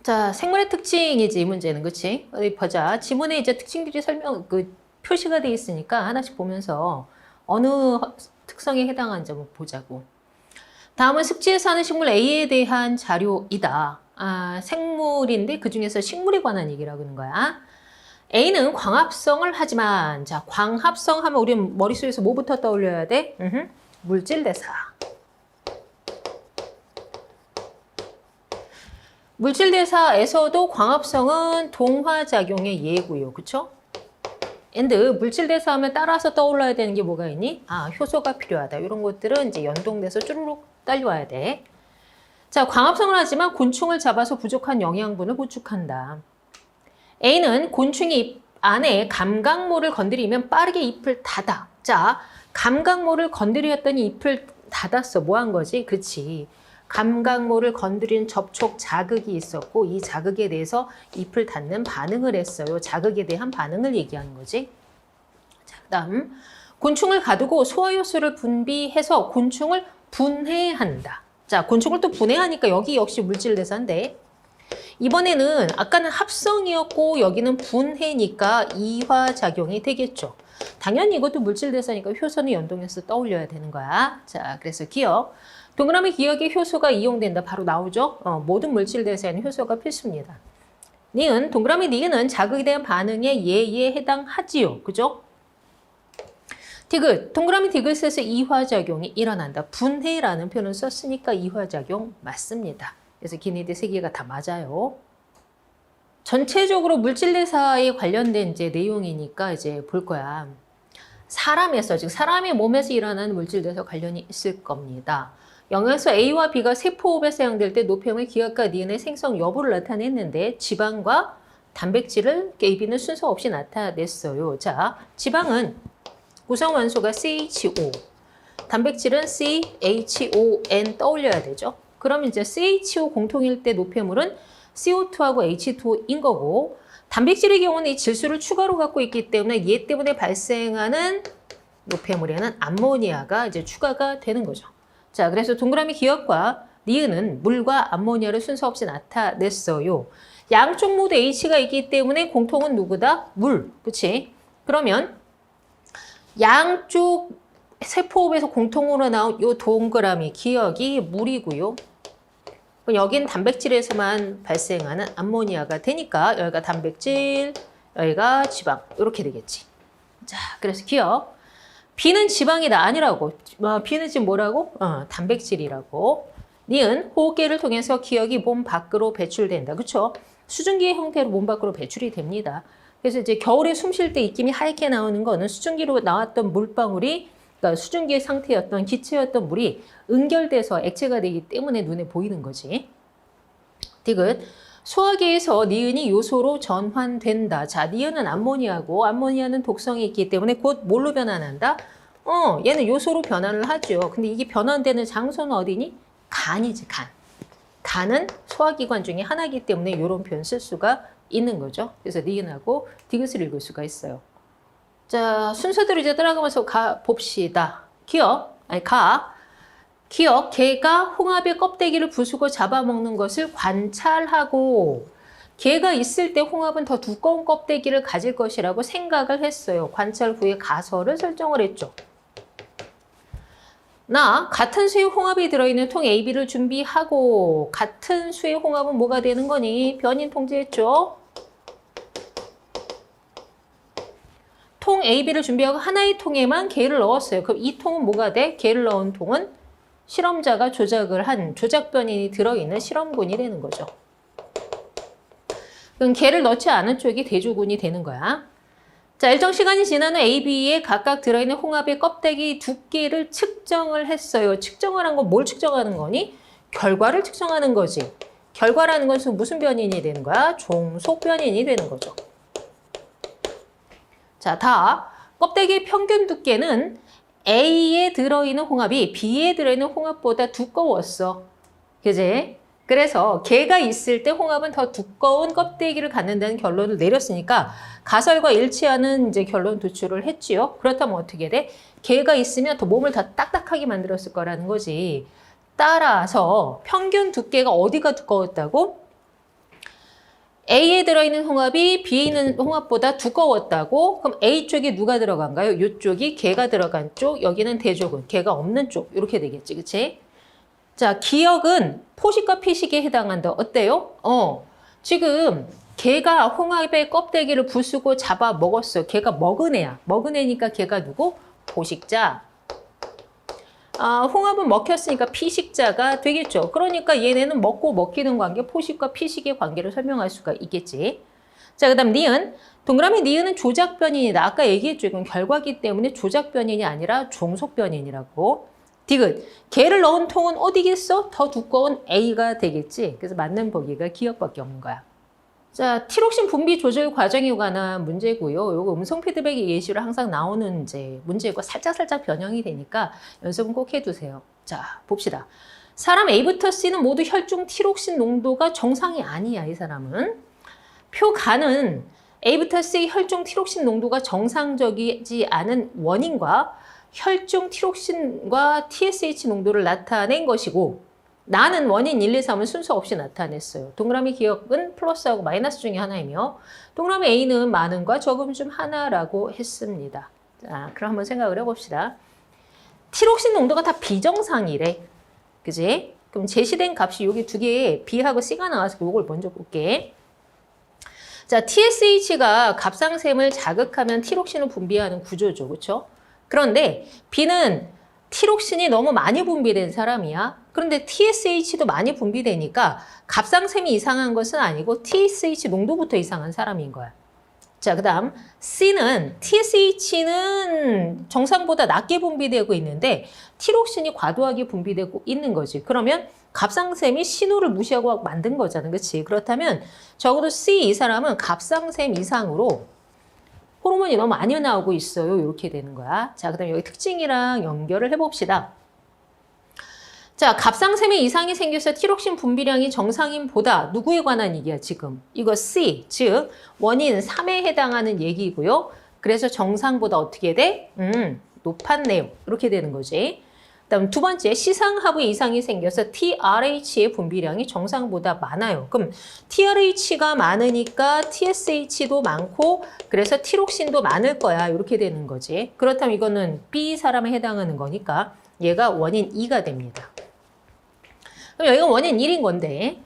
자, 생물의 특징이지, 이 문제는. 그치? 어디 보자. 지문에 이제 특징들이 표시가 돼 있으니까 하나씩 보면서 어느 특성에 해당하는지 한번 보자고. 다음은 습지에 사는 식물 A에 대한 자료이다. 생물인데 그 중에서 식물에 관한 얘기를 하고 있는 거야. A는 광합성을 하지만, 자, 광합성 하면 우리 머릿속에서 뭐부터 떠올려야 돼? 물질 대사. 물질 대사에서도 광합성은 동화작용의 예고요. 그쵸? 물질 대사 하면 따라서 떠올라야 되는 게 뭐가 있니? 효소가 필요하다. 이런 것들은 이제 연동돼서 쭈루룩 딸려와야 돼. 자, 광합성을 하지만 곤충을 잡아서 부족한 영양분을 보충한다. A는 곤충이 잎 안에 감각모를 건드리면 빠르게 잎을 닫아. 자, 감각모를 건드렸더니 잎을 닫았어. 뭐 한 거지? 그치. 감각모를 건드리는 접촉 자극이 있었고 이 자극에 대해서 잎을 닫는 반응을 했어요. 자극에 대한 반응을 얘기하는 거지. 자, 그다음 곤충을 가두고 소화효소를 분비해서 곤충을 분해한다. 자, 곤충을 또 분해하니까 여기 역시 물질대사인데 이번에는 아까는 합성이었고 여기는 분해니까 이화작용이 되겠죠. 당연히 이것도 물질대사니까 효소는 연동해서 떠올려야 되는 거야. 자, 그래서 기억. 동그라미 기억에 효소가 이용된다. 바로 나오죠? 모든 물질대사에는 효소가 필수입니다. 니은, 동그라미 니은은 자극에 대한 반응에 예에 해당하지요. 그죠? 디귿, 동그라미 디귿에서 이화작용이 일어난다. 분해라는 표현을 썼으니까 이화작용 맞습니다. 그래서 기니드 세 개가 다 맞아요. 전체적으로 물질대사에 관련된 이제 내용이니까 이제 볼 거야. 사람에서, 즉 사람의 몸에서 일어나는 물질대사 관련이 있을 겁니다. 영양소 A와 B가 세포호흡에 사용될 때 노폐물 기압과 니은의 생성 여부를 나타냈는데 지방과 단백질을 AB는 순서 없이 나타냈어요. 자, 지방은 구성 원소가 CHO, 단백질은 CHON 떠올려야 되죠. 그럼 이제 CHO 공통일 때 노폐물은 CO2하고 H2O인 거고 단백질의 경우는 이 질소를 추가로 갖고 있기 때문에 얘 때문에 발생하는 노폐물에는 암모니아가 이제 추가가 되는 거죠. 자, 그래서 동그라미 기억과 니은은 물과 암모니아를 순서 없이 나타냈어요. 양쪽 모두 H가 있기 때문에 공통은 누구다? 물. 그치? 그러면 양쪽 세포호흡에서 공통으로 나온 이 동그라미 기억이 물이고요. 여긴 단백질에서만 발생하는 암모니아가 되니까 여기가 단백질, 여기가 지방 이렇게 되겠지. 자, 그래서 기억. B는 지방이다. 아니라고. B는 지금 뭐라고? 단백질이라고. 니은 호흡기를 통해서 기억이 몸 밖으로 배출된다. 그렇죠? 수증기의 형태로 몸 밖으로 배출이 됩니다. 그래서 이제 겨울에 숨 쉴 때 입김이 하얗게 나오는 거는 수증기로 나왔던 물방울이 그러니까 수증기의 상태였던 기체였던 물이 응결돼서 액체가 되기 때문에 눈에 보이는 거지. 디귿. 소화기에서 니은이 요소로 전환된다. 자, 니은은 암모니아고 암모니아는 독성이 있기 때문에 곧 뭘로 변환한다? 얘는 요소로 변환을 하죠. 근데 이게 변환되는 장소는 어디니? 간이지, 간. 간은 소화기관 중에 하나이기 때문에 이런 표현 쓸 수가 있는 거죠. 그래서 니은하고 디귿을 읽을 수가 있어요. 자, 순서대로 이제 따라가면서 봅시다. 기억, 기억, 개가 홍합의 껍데기를 부수고 잡아먹는 것을 관찰하고 개가 있을 때 홍합은 더 두꺼운 껍데기를 가질 것이라고 생각을 했어요. 관찰 후에 가설을 설정을 했죠. 같은 수의 홍합이 들어있는 통 AB를 준비하고 같은 수의 홍합은 뭐가 되는 거니? 변인 통제했죠. 통 AB를 준비하고 하나의 통에만 개를 넣었어요. 그럼 이 통은 뭐가 돼? 개를 넣은 통은 실험자가 조작을 한 조작변인이 들어있는 실험군이 되는 거죠. 그럼 개를 넣지 않은 쪽이 대조군이 되는 거야. 자, 일정 시간이 지난 후 A, B에 각각 들어있는 홍합의 껍데기 두께를 측정을 했어요. 측정을 한 건 뭘 측정하는 거니? 결과를 측정하는 거지. 결과라는 것은 무슨 변인이 되는 거야? 종속 변인이 되는 거죠. 자, 껍데기의 평균 두께는 A에 들어있는 홍합이 B에 들어있는 홍합보다 두꺼웠어. 그지? 그래서 개가 있을 때 홍합은 더 두꺼운 껍데기를 갖는다는 결론을 내렸으니까 가설과 일치하는 이제 결론 도출을 했지요. 그렇다면 어떻게 돼? 개가 있으면 더 몸을 더 딱딱하게 만들었을 거라는 거지. 따라서 평균 두께가 어디가 두꺼웠다고? A에 들어있는 홍합이 B에 있는 홍합보다 두꺼웠다고? 그럼 A 쪽에 누가 들어간가요? 이쪽이 개가 들어간 쪽, 여기는 대조군, 개가 없는 쪽. 이렇게 되겠지, 그치? 자, 기역은 포식과 피식에 해당한다. 어때요? 지금 개가 홍합의 껍데기를 부수고 잡아 먹었어. 개가 먹은 애야. 먹은 애니까 개가 누구? 포식자. 홍합은 먹혔으니까 피식자가 되겠죠. 그러니까 얘네는 먹고 먹히는 관계, 포식과 피식의 관계를 설명할 수가 있겠지. 자, 그 다음 니은. 동그라미 니은은 조작변인이다. 아까 얘기했죠. 이건 결과기 때문에 조작변인이 아니라 종속변인이라고. 디귿. 개를 넣은 통은 어디겠어? 더 두꺼운 A가 되겠지. 그래서 맞는 보기가 기역밖에 없는 거야. 자, 티록신 분비 조절 과정에 관한 문제고요. 요거 음성 피드백의 예시로 항상 나오는 이제 문제고 살짝 변형이 되니까 연습은 꼭 해두세요. 자, 봅시다. 사람 A부터 C는 모두 혈중 티록신 농도가 정상이 아니야, 이 사람은. 표가는 A부터 C 혈중 티록신 농도가 정상적이지 않은 원인과 혈중 티록신과 TSH 농도를 나타낸 것이고, 나는 원인 1, 2, 3은 순서 없이 나타냈어요. 동그라미 기억은 플러스하고 마이너스 중에 하나이며, 동그라미 A는 많음과 적음 중 하나라고 했습니다. 자, 그럼 한번 생각을 해봅시다. 티록신 농도가 다 비정상이래. 그지? 그럼 제시된 값이 여기 두 개에 B하고 C가 나와서 이걸 먼저 볼게. 자, TSH가 갑상샘을 자극하면 티록신을 분비하는 구조죠. 그렇죠? 그런데 B는 티록신이 너무 많이 분비된 사람이야. 그런데 TSH도 많이 분비되니까 갑상샘이 이상한 것은 아니고 TSH 농도부터 이상한 사람인 거야. 자, 그 다음 C는 TSH는 정상보다 낮게 분비되고 있는데 티록신이 과도하게 분비되고 있는 거지. 그러면 갑상샘이 신호를 무시하고 만든 거잖아. 그렇지? 그렇다면 적어도 C 이 사람은 갑상샘 이상으로 호르몬이 너무 많이 나오고 있어요. 이렇게 되는 거야. 자, 그 다음에 여기 특징이랑 연결을 해봅시다. 자, 갑상샘에 이상이 생겨서 티록신 분비량이 정상인 보다 누구에 관한 얘기야, 지금? 이거 C, 즉 원인 3에 해당하는 얘기고요. 그래서 정상보다 어떻게 돼? 높았네요. 이렇게 되는 거지. 그다음 두 번째, 시상하부에 이상이 생겨서 TRH의 분비량이 정상보다 많아요. 그럼 TRH가 많으니까 TSH도 많고 그래서 티록신도 많을 거야. 이렇게 되는 거지. 그렇다면 이거는 B 사람에 해당하는 거니까 얘가 원인 2가 됩니다. 그럼 여기가 원인 1인 건데,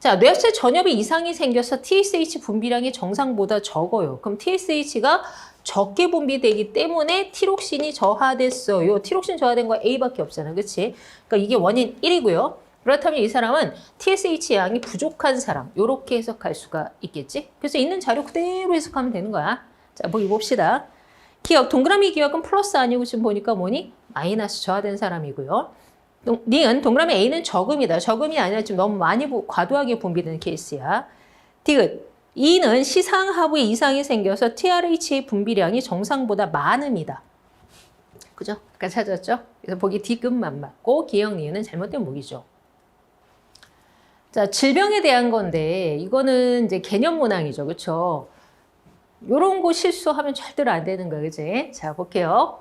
자, 뇌하체 전엽에 이상이 생겨서 TSH 분비량이 정상보다 적어요. 그럼 TSH가 적게 분비되기 때문에 티록신이 저하됐어요. 티록신 저하된 거 A밖에 없잖아. 그치? 그러니까 이게 원인 1이고요. 그렇다면 이 사람은 TSH 양이 부족한 사람. 이렇게 해석할 수가 있겠지? 그래서 있는 자료 그대로 해석하면 되는 거야. 자, 보기 봅시다. 기억, 동그라미 기억은 플러스 아니고 지금 보니까 뭐니? 마이너스 저하된 사람이고요. 니은, 동그라미 A는 적음이다. 적음이 아니라 지금 너무 많이 과도하게 분비되는 케이스야. 디귿, E는 시상하부에 이상이 생겨서 TRH의 분비량이 정상보다 많음이다. 그죠? 아까 찾았죠? 그래서 보기 D급만 맞고 기억 니은은 잘못된 보기죠. 자, 질병에 대한 건데 이거는 이제 개념 문항이죠. 그렇죠? 요런 거 실수하면 절대로 안 되는 거예요. 그치? 자, 볼게요.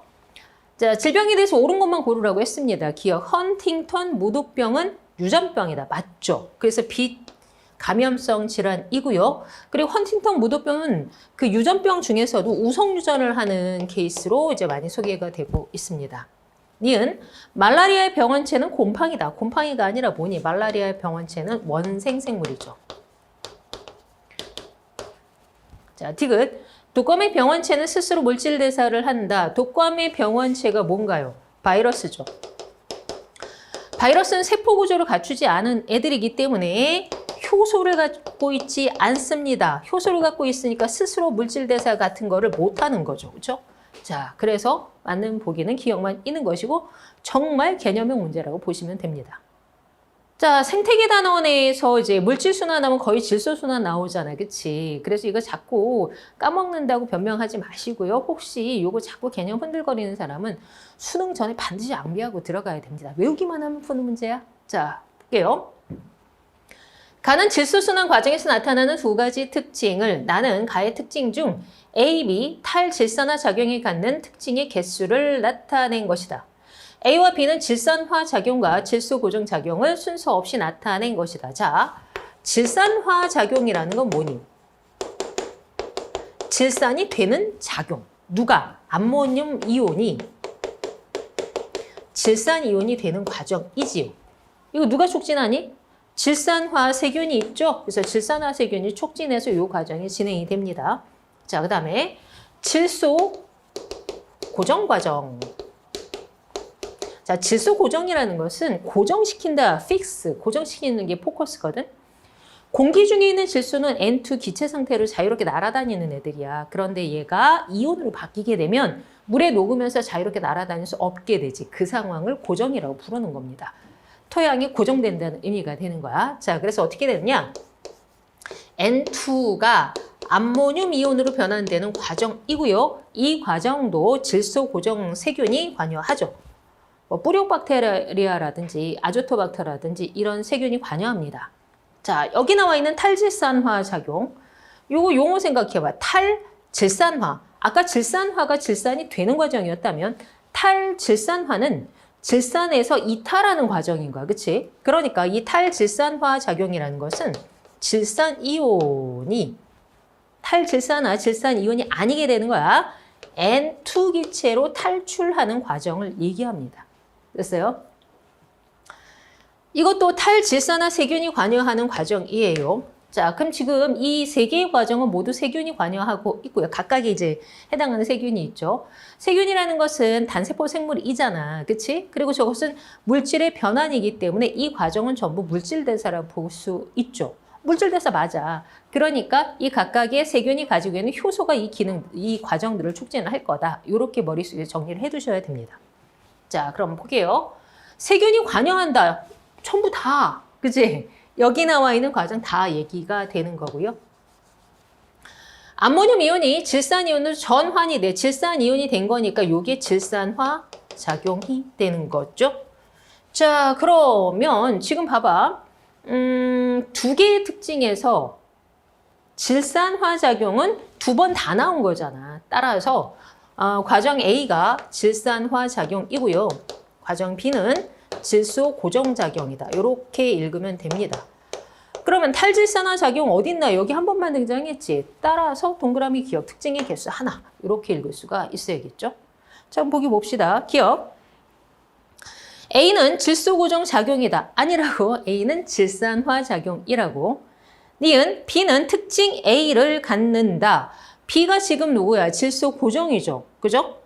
자, 질병에 대해서 옳은 것만 고르라고 했습니다. 기억, 헌팅턴 무독병은 유전병이다. 맞죠? 그래서 비감염성 질환이고요. 그리고 헌팅턴 무독병은 그 유전병 중에서도 우성 유전을 하는 케이스로 이제 많이 소개가 되고 있습니다. 니은, 말라리아의 병원체는 곰팡이다. 곰팡이가 아니라 뭐니? 말라리아의 병원체는 원생생물이죠. 자, 디귿. 독감의 병원체는 스스로 물질 대사를 한다. 독감의 병원체가 뭔가요? 바이러스죠. 바이러스는 세포 구조를 갖추지 않은 애들이기 때문에 효소를 갖고 있지 않습니다. 효소를 갖고 있으니까 스스로 물질 대사 같은 거를 못하는 거죠. 그렇죠? 자, 그래서 맞는 보기는 기억만 있는 것이고 정말 개념형 문제라고 보시면 됩니다. 자, 생태계 단원에서 이제 물질 순환하면 거의 질소 순환 나오잖아. 그치? 그래서 이거 자꾸 까먹는다고 변명하지 마시고요. 혹시 이거 자꾸 개념 흔들거리는 사람은 수능 전에 반드시 암기하고 들어가야 됩니다. 외우기만 하면 푸는 문제야. 자, 볼게요. 가는 질소 순환 과정에서 나타나는 두 가지 특징을 나는 가의 특징 중 A, B, 탈질산화 작용이 갖는 특징의 개수를 나타낸 것이다. A와 B는 질산화 작용과 질소 고정 작용을 순서 없이 나타낸 것이다. 자, 질산화 작용이라는 건 뭐니? 질산이 되는 작용. 누가? 암모늄 이온이 질산 이온이 되는 과정이지요. 이거 누가 촉진하니? 질산화 세균이 있죠. 그래서 질산화 세균이 촉진해서 이 과정이 진행이 됩니다. 자, 그 다음에 질소 고정 과정. 자, 질소 고정이라는 것은 고정시킨다, fix, 고정시키는 게 포커스거든. 공기 중에 있는 질소는 N2 기체 상태로 자유롭게 날아다니는 애들이야. 그런데 얘가 이온으로 바뀌게 되면 물에 녹으면서 자유롭게 날아다닐 수 없게 되지. 그 상황을 고정이라고 부르는 겁니다. 토양이 고정된다는 의미가 되는 거야. 자, 그래서 어떻게 되느냐? N2가 암모늄 이온으로 변환되는 과정이고요. 이 과정도 질소 고정 세균이 관여하죠. 뭐 뿌리옥박테리아라든지 아조토박터라든지 이런 세균이 관여합니다. 자, 여기 나와 있는 탈질산화 작용. 요거 용어 생각해봐. 탈질산화. 아까 질산화가 질산이 되는 과정이었다면 탈질산화는 질산에서 이탈하는 과정인 거야. 그치? 그러니까 이 탈질산화 작용이라는 것은 질산 이온이 탈질산화, 질산 이온이 아니게 되는 거야. N2 기체로 탈출하는 과정을 얘기합니다. 됐어요? 이것도 탈질산화 세균이 관여하는 과정이에요. 자, 그럼 지금 이 세 개의 과정은 모두 세균이 관여하고 있고요. 각각의 이제 해당하는 세균이 있죠. 세균이라는 것은 단세포 생물이잖아. 그치? 그리고 저것은 물질의 변환이기 때문에 이 과정은 전부 물질 대사라고 볼 수 있죠. 물질 대사 맞아. 그러니까 이 각각의 세균이 가지고 있는 효소가 이 기능, 이 과정들을 촉진을 할 거다. 이렇게 머릿속에 정리를 해 두셔야 됩니다. 자, 그럼 볼게요. 세균이 관여한다. 전부 다. 그치? 여기 나와 있는 과정 다 얘기가 되는 거고요. 암모늄 이온이 질산 이온으로 전환이 돼. 질산 이온이 된 거니까 이게 질산화 작용이 되는 거죠. 자, 그러면 지금 봐봐. 두 개의 특징에서 질산화 작용은 두 번 다 나온 거잖아. 따라서 과정 A가 질산화 작용이고요. 과정 B는 질소 고정 작용이다. 이렇게 읽으면 됩니다. 그러면 탈질산화 작용 어딨나? 여기 한 번만 등장했지. 따라서 동그라미 기억 특징의 개수 하나. 이렇게 읽을 수가 있어야겠죠. 자, 그럼 보기 봅시다. 기억. A는 질소 고정 작용이다. 아니라고. A는 질산화 작용이라고. 니은 B는 특징 A를 갖는다. B가 지금 누구야? 질소 고정이죠. 그죠?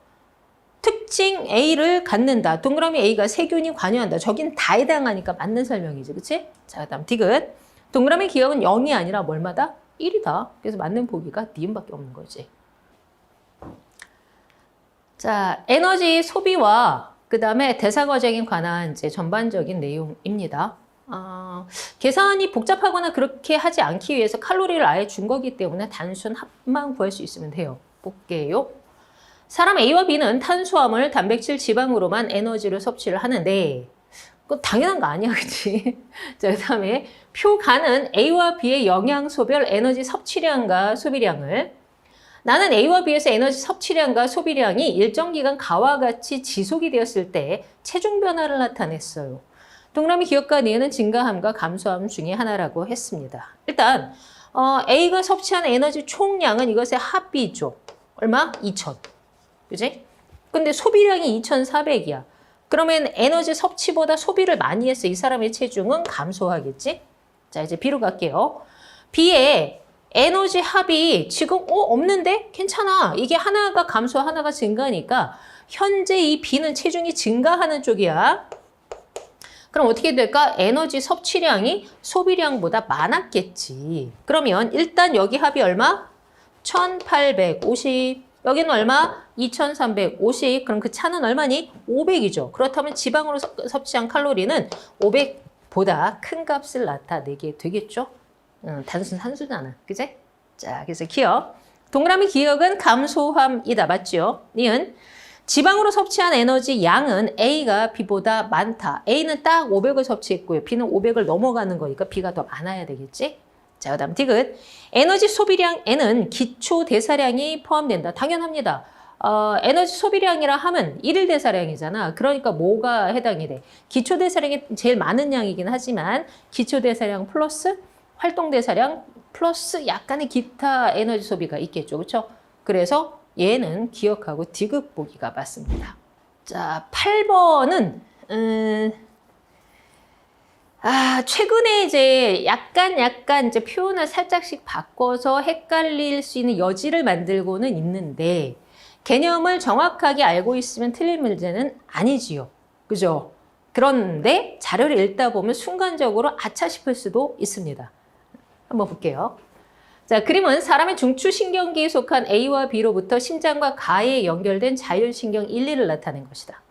특징 A를 갖는다. 동그라미 A가 세균이 관여한다. 저긴 다 해당하니까 맞는 설명이지. 그치? 자, 그다음 디귿. 동그라미 기억은 0이 아니라 뭘마다? 1이다. 그래서 맞는 보기가 니은밖에 없는 거지. 자, 에너지 소비와 그 다음에 대사 과정에 관한 이제 전반적인 내용입니다. 계산이 복잡하거나 그렇게 하지 않기 위해서 칼로리를 아예 준 거기 때문에 단순 합만 구할 수 있으면 돼요. 볼게요. 사람 A와 B는 탄수화물, 단백질, 지방으로만 에너지를 섭취를 하는데 그거 당연한 거 아니야, 그치? 자, 그 다음에 표가는 A와 B의 영양소별 에너지 섭취량과 소비량을 나는 A와 B에서 에너지 섭취량과 소비량이 일정 기간 가와 같이 지속이 되었을 때 체중 변화를 나타냈어요. 동그라미 기억과 니은은 증가함과 감소함 중에 하나라고 했습니다. 일단 A가 섭취한 에너지 총량은 이것의 합이죠. 얼마? 2000. 그지? 근데 소비량이 2400이야. 그러면 에너지 섭취보다 소비를 많이 했어. 이 사람의 체중은 감소하겠지? 자, 이제 B로 갈게요. B의 에너지 합이 지금 없는데? 괜찮아. 이게 하나가 감소, 하나가 증가니까 현재 이 B는 체중이 증가하는 쪽이야. 그럼 어떻게 될까? 에너지 섭취량이 소비량보다 많았겠지. 그러면 일단 여기 합이 얼마? 1850. 여기는 얼마? 2350. 그럼 그 차는 얼마니? 500이죠. 그렇다면 지방으로 섭취한 칼로리는 500보다 큰 값을 나타내게 되겠죠? 단순 산수잖아. 그지? 자, 그래서 기억. 동그라미 기억은 감소함이다. 맞죠? 니은 지방으로 섭취한 에너지 양은 A가 B보다 많다. A는 딱 500을 섭취했고요. B는 500을 넘어가는 거니까 B가 더 많아야 되겠지? 자, 그 다음 디귿. 에너지 소비량에는 기초 대사량이 포함된다. 당연합니다. 에너지 소비량이라 하면 일일 대사량이잖아. 그러니까 뭐가 해당이 돼? 기초 대사량이 제일 많은 양이긴 하지만 기초 대사량 플러스 활동 대사량 플러스 약간의 기타 에너지 소비가 있겠죠. 그렇죠? 그래서 얘는 기억하고 디귿 보기가 맞습니다. 자, 8번은 최근에 이제 약간 이제 표현을 살짝씩 바꿔서 헷갈릴 수 있는 여지를 만들고는 있는데 개념을 정확하게 알고 있으면 틀린 문제는 아니지요. 그죠? 그런데 자료를 읽다 보면 순간적으로 아차 싶을 수도 있습니다. 한번 볼게요. 자, 그림은 사람의 중추신경계에 속한 A와 B로부터 심장과 가에 연결된 자율신경 1, 2를 나타낸 것이다.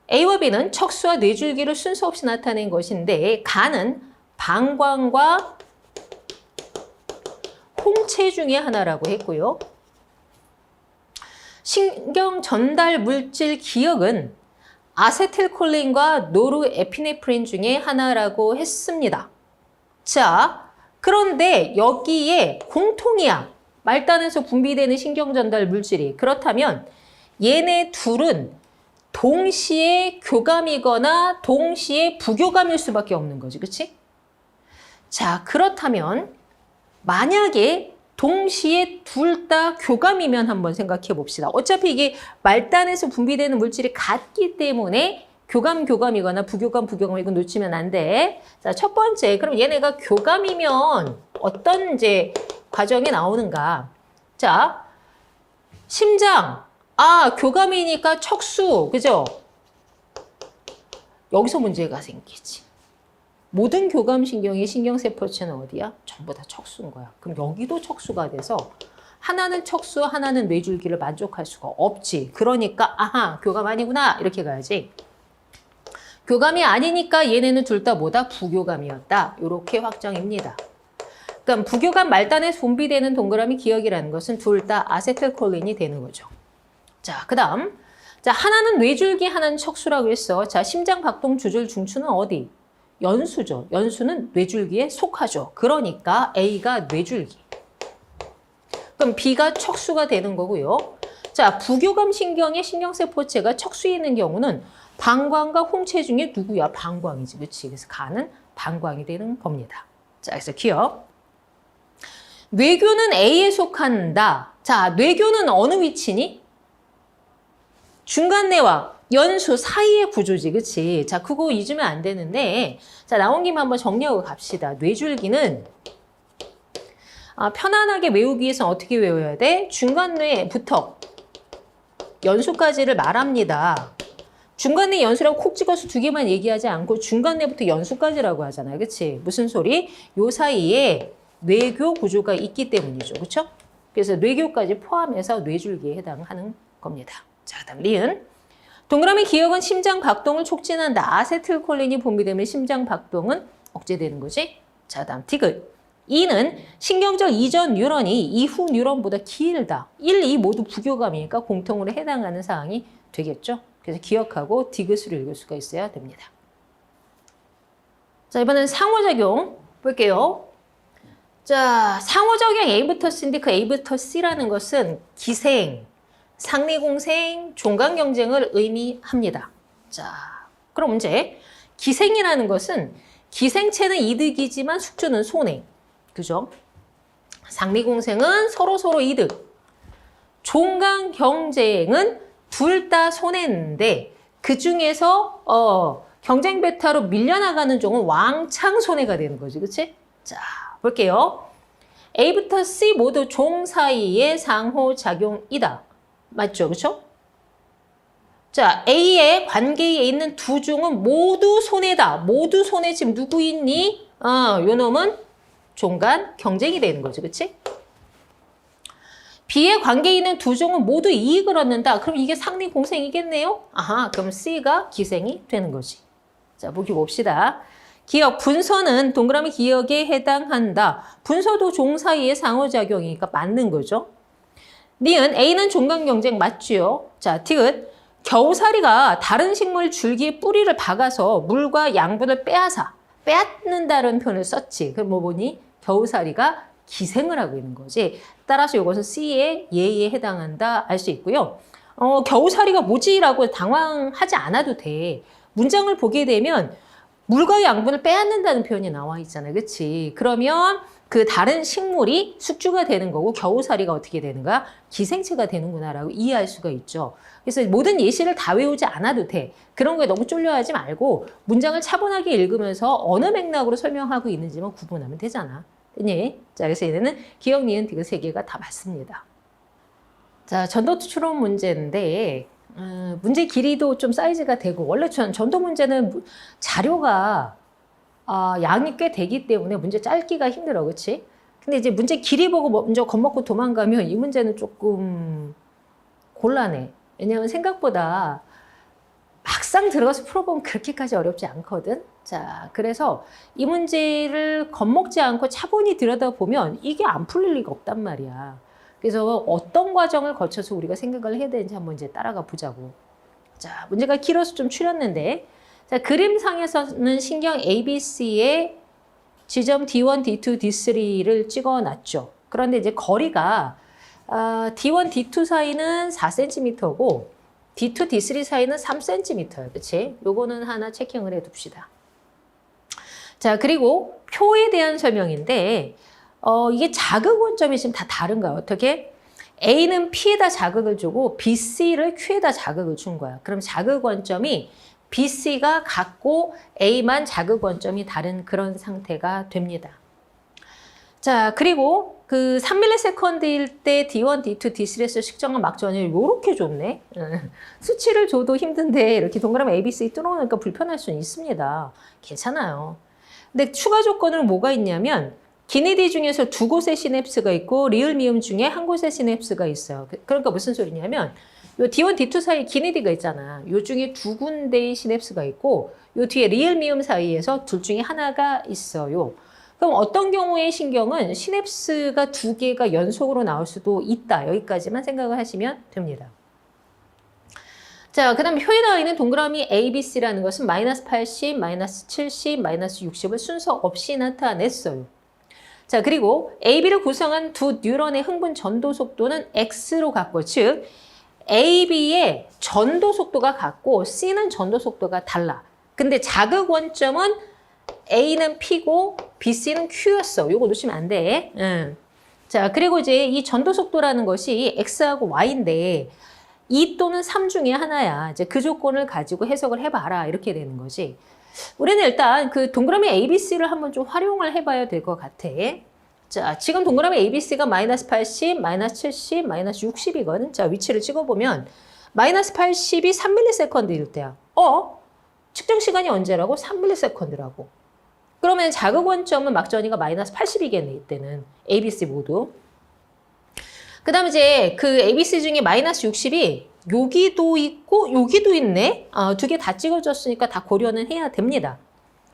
A와 B는 척수와 뇌줄기를 순서 없이 나타낸 것인데 가는 방광과 홍채 중에 하나라고 했고요. 신경 전달 물질 기억은 아세틸콜린과 노르에피네프린 중에 하나라고 했습니다. 자, 그런데 여기에 공통이야. 말단에서 분비되는 신경 전달 물질이. 그렇다면 얘네 둘은 동시에 교감이거나 동시에 부교감일 수밖에 없는 거지. 그치? 자, 그렇다면 만약에 동시에 둘 다 교감이면 한번 생각해 봅시다. 어차피 이게 말단에서 분비되는 물질이 같기 때문에 교감이거나 부교감 이건 놓치면 안 돼. 자, 첫 번째, 그럼 얘네가 교감이면 어떤 이제 과정이 나오는가? 자, 심장. 교감이니까 척수. 그죠? 여기서 문제가 생기지. 모든 교감신경의 신경세포체는 어디야? 전부 다 척수인 거야. 그럼 여기도 척수가 돼서 하나는 척수, 하나는 뇌줄기를 만족할 수가 없지. 그러니까 교감 아니구나 이렇게 가야지. 교감이 아니니까 얘네는 둘 다 뭐다? 부교감이었다. 이렇게 확정입니다. 그러니까 부교감 말단에서 분비되는 동그라미 기억이라는 것은 둘 다 아세틸콜린이 되는 거죠. 자, 그 다음. 자, 하나는 뇌줄기, 하나는 척수라고 했어. 자, 심장 박동 주줄 중추는 어디? 연수죠. 연수는 뇌줄기에 속하죠. 그러니까 A가 뇌줄기. 그럼 B가 척수가 되는 거고요. 자, 부교감 신경의 신경세포체가 척수에 있는 경우는 방광과 홍채 중에 누구야? 방광이지. 그렇지? 그래서 가는 방광이 되는 겁니다. 자, 그래서 기억. 뇌교는 A에 속한다. 자, 뇌교는 어느 위치니? 중간뇌와 연수 사이의 구조지, 그치? 자, 그거 잊으면 안 되는데, 자, 나온 김에 한번 정리하고 갑시다. 뇌줄기는, 편안하게 외우기 위해서 어떻게 외워야 돼? 중간뇌부터 연수까지를 말합니다. 중간뇌 연수라고 콕 찍어서 두 개만 얘기하지 않고 중간뇌부터 연수까지라고 하잖아요, 그치? 무슨 소리? 요 사이에 뇌교 구조가 있기 때문이죠, 그쵸? 그래서 뇌교까지 포함해서 뇌줄기에 해당하는 겁니다. 자, 그 다음 리은. 동그라미 기억은 심장 박동을 촉진한다. 아세틸콜린이 분비되면 심장 박동은 억제되는 거지. 자, 다음 디귿. 2는 신경적 이전 뉴런이 이후 뉴런보다 길다. 1, 2 모두 부교감이니까 공통으로 해당하는 사항이 되겠죠. 그래서 기억하고 디귿으로 읽을 수가 있어야 됩니다. 자, 이번엔 상호작용 볼게요. 자, 상호작용 A부터 C인데 그 A부터 C라는 것은 기생, 상리공생, 종강경쟁을 의미합니다. 자, 그럼 문제. 기생이라는 것은 기생체는 이득이지만 숙주는 손해. 그죠? 상리공생은 서로 이득. 종강경쟁은 둘 다 손해인데 그 중에서 경쟁 베타로 밀려나가는 종은 왕창 손해가 되는 거지. 그치? 자, 볼게요. A부터 C 모두 종 사이의 상호작용이다. 맞죠? 그렇죠? 자, A의 관계에 있는 두 종은 모두 손해다. 모두 손해. 지금 누구 있니? 요 놈은 종간 경쟁이 되는 거지. 그치? B의 관계에 있는 두 종은 모두 이익을 얻는다. 그럼 이게 상리 공생이겠네요? 그럼 C가 기생이 되는 거지. 자, 보기 봅시다. 기억, 분서는 동그라미 기억에 해당한다. 분서도 종 사이의 상호작용이니까 맞는 거죠. 니은 A는 종간 경쟁 맞지요? 자, 디귿. 겨우살이가 다른 식물 줄기에 뿌리를 박아서 물과 양분을 빼앗는다는 표현을 썼지. 그럼 뭐 보니? 겨우살이가 기생을 하고 있는 거지. 따라서 이것은 C의 예에 해당한다 알 수 있고요. 겨우살이가 뭐지라고 당황하지 않아도 돼. 문장을 보게 되면 물과 양분을 빼앗는다는 표현이 나와 있잖아요. 그치? 그러면 그 다른 식물이 숙주가 되는 거고 겨우살이가 어떻게 되는 거야? 기생체가 되는구나라고 이해할 수가 있죠. 그래서 모든 예시를 다 외우지 않아도 돼. 그런 거에 너무 쫄려하지 말고 문장을 차분하게 읽으면서 어느 맥락으로 설명하고 있는지만 구분하면 되잖아. 됐니? 자, 그래서 얘네는 기억, 니은, 디귿 세 개가 다 맞습니다. 자, 전도 추론 문제인데 문제 길이도 좀 사이즈가 되고 원래 전도 문제는 자료가 양이 꽤 되기 때문에 문제 짧기가 힘들어. 그치? 근데 이제 문제 길이 보고 먼저 겁먹고 도망가면 이 문제는 조금 곤란해. 왜냐하면 생각보다 막상 들어가서 풀어보면 그렇게까지 어렵지 않거든. 자, 그래서 이 문제를 겁먹지 않고 차분히 들여다보면 이게 안 풀릴 리가 없단 말이야. 그래서 어떤 과정을 거쳐서 우리가 생각을 해야 되는지 한번 이제 따라가 보자고. 자, 문제가 길어서 좀 추렸는데, 자, 그림상에서는 신경 ABC에 지점 D1, D2, D3를 찍어놨죠. 그런데 이제 거리가 D1, D2 사이는 4cm고 D2, D3 사이는 3cm예요. 그치? 요거는 하나 체킹을 해 둡시다. 자, 그리고 표에 대한 설명인데 이게 자극 원점이 지금 다 다른가요? 어떻게? A는 P에다 자극을 주고 BC를 Q에다 자극을 준 거야. 그럼 자극 원점이 BC가 같고 A만 자극 원점이 다른 그런 상태가 됩니다. 자, 그리고 그 3ms일 때 D1, D2, D3에서 측정한 막전을 이렇게 줬네. 수치를 줘도 힘든데 이렇게 동그라미 ABC 뚫어놓으니까 불편할 수는 있습니다. 괜찮아요. 근데 추가 조건은 뭐가 있냐면 기니디 중에서 두 곳의 시냅스가 있고 리을 미음 중에 한 곳의 시냅스가 있어요. 그러니까 무슨 소리냐면 요 D1, D2 사이에 기니디가 있잖아. 요 중에 두 군데의 시냅스가 있고 요 뒤에 리을 미음 사이에서 둘 중에 하나가 있어요. 그럼 어떤 경우에 신경은 시냅스가 두 개가 연속으로 나올 수도 있다. 여기까지만 생각을 하시면 됩니다. 자, 그 다음에 표에 나와 있는 동그라미 ABC라는 것은 마이너스 80, 마이너스 70, 마이너스 60을 순서 없이 나타냈어요. 자, 그리고 AB를 구성한 두 뉴런의 흥분 전도 속도는 X로 같고, 즉 AB의 전도 속도가 같고 C는 전도 속도가 달라. 근데 자극 원점은 A는 P고 BC는 Q였어. 요거 놓치면 안 돼. 자, 그리고 이제 이 전도 속도라는 것이 X하고 Y인데 2 또는 3 중에 하나야. 이제 그 조건을 가지고 해석을 해봐라. 이렇게 되는 거지. 우리는 일단 그 동그라미 ABC를 한번 좀 활용을 해봐야 될 것 같아. 자, 지금 동그라미 ABC가 마이너스 80, 마이너스 70, 마이너스 60이거든. 자, 위치를 찍어보면 마이너스 80이 3ms일 때야. 측정 시간이 언제라고? 3ms라고. 그러면 자극 원점은 막전이가 마이너스 80이겠네, 이때는. ABC 모두. 그 다음에 이제 그 ABC 중에 마이너스 60이 여기도 있고 여기도 있네. 두 개 다 찍어줬으니까 다 고려는 해야 됩니다.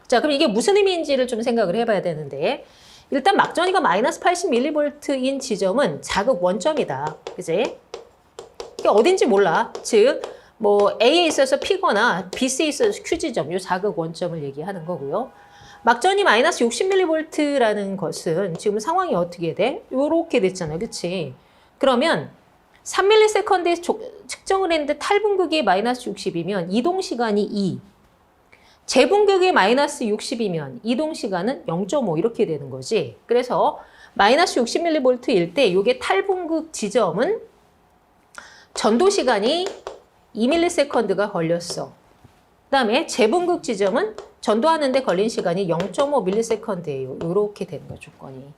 자, 그럼 이게 무슨 의미인지를 좀 생각을 해봐야 되는데 일단 막전이가 마이너스 80mV인 지점은 자극 원점이다. 그지? 이게 어딘지 몰라. 즉, 뭐 A에 있어서 P거나 BC에 있어서 Q 지점, 이 자극 원점을 얘기하는 거고요. 막전이 마이너스 60mV라는 것은 지금 상황이 어떻게 돼? 요렇게 됐잖아요. 그치? 그러면 3ms에 측정을 했는데 탈분극이 마이너스 60이면 이동시간이 2. 재분극이 마이너스 60이면 이동시간은 0.5 이렇게 되는 거지. 그래서 마이너스 60mV일 때 이게 탈분극 지점은 전도시간이 2ms가 걸렸어. 그 다음에 재분극 지점은 전도하는데 걸린 시간이 0.5ms예요. 이렇게 되는 거 조건이.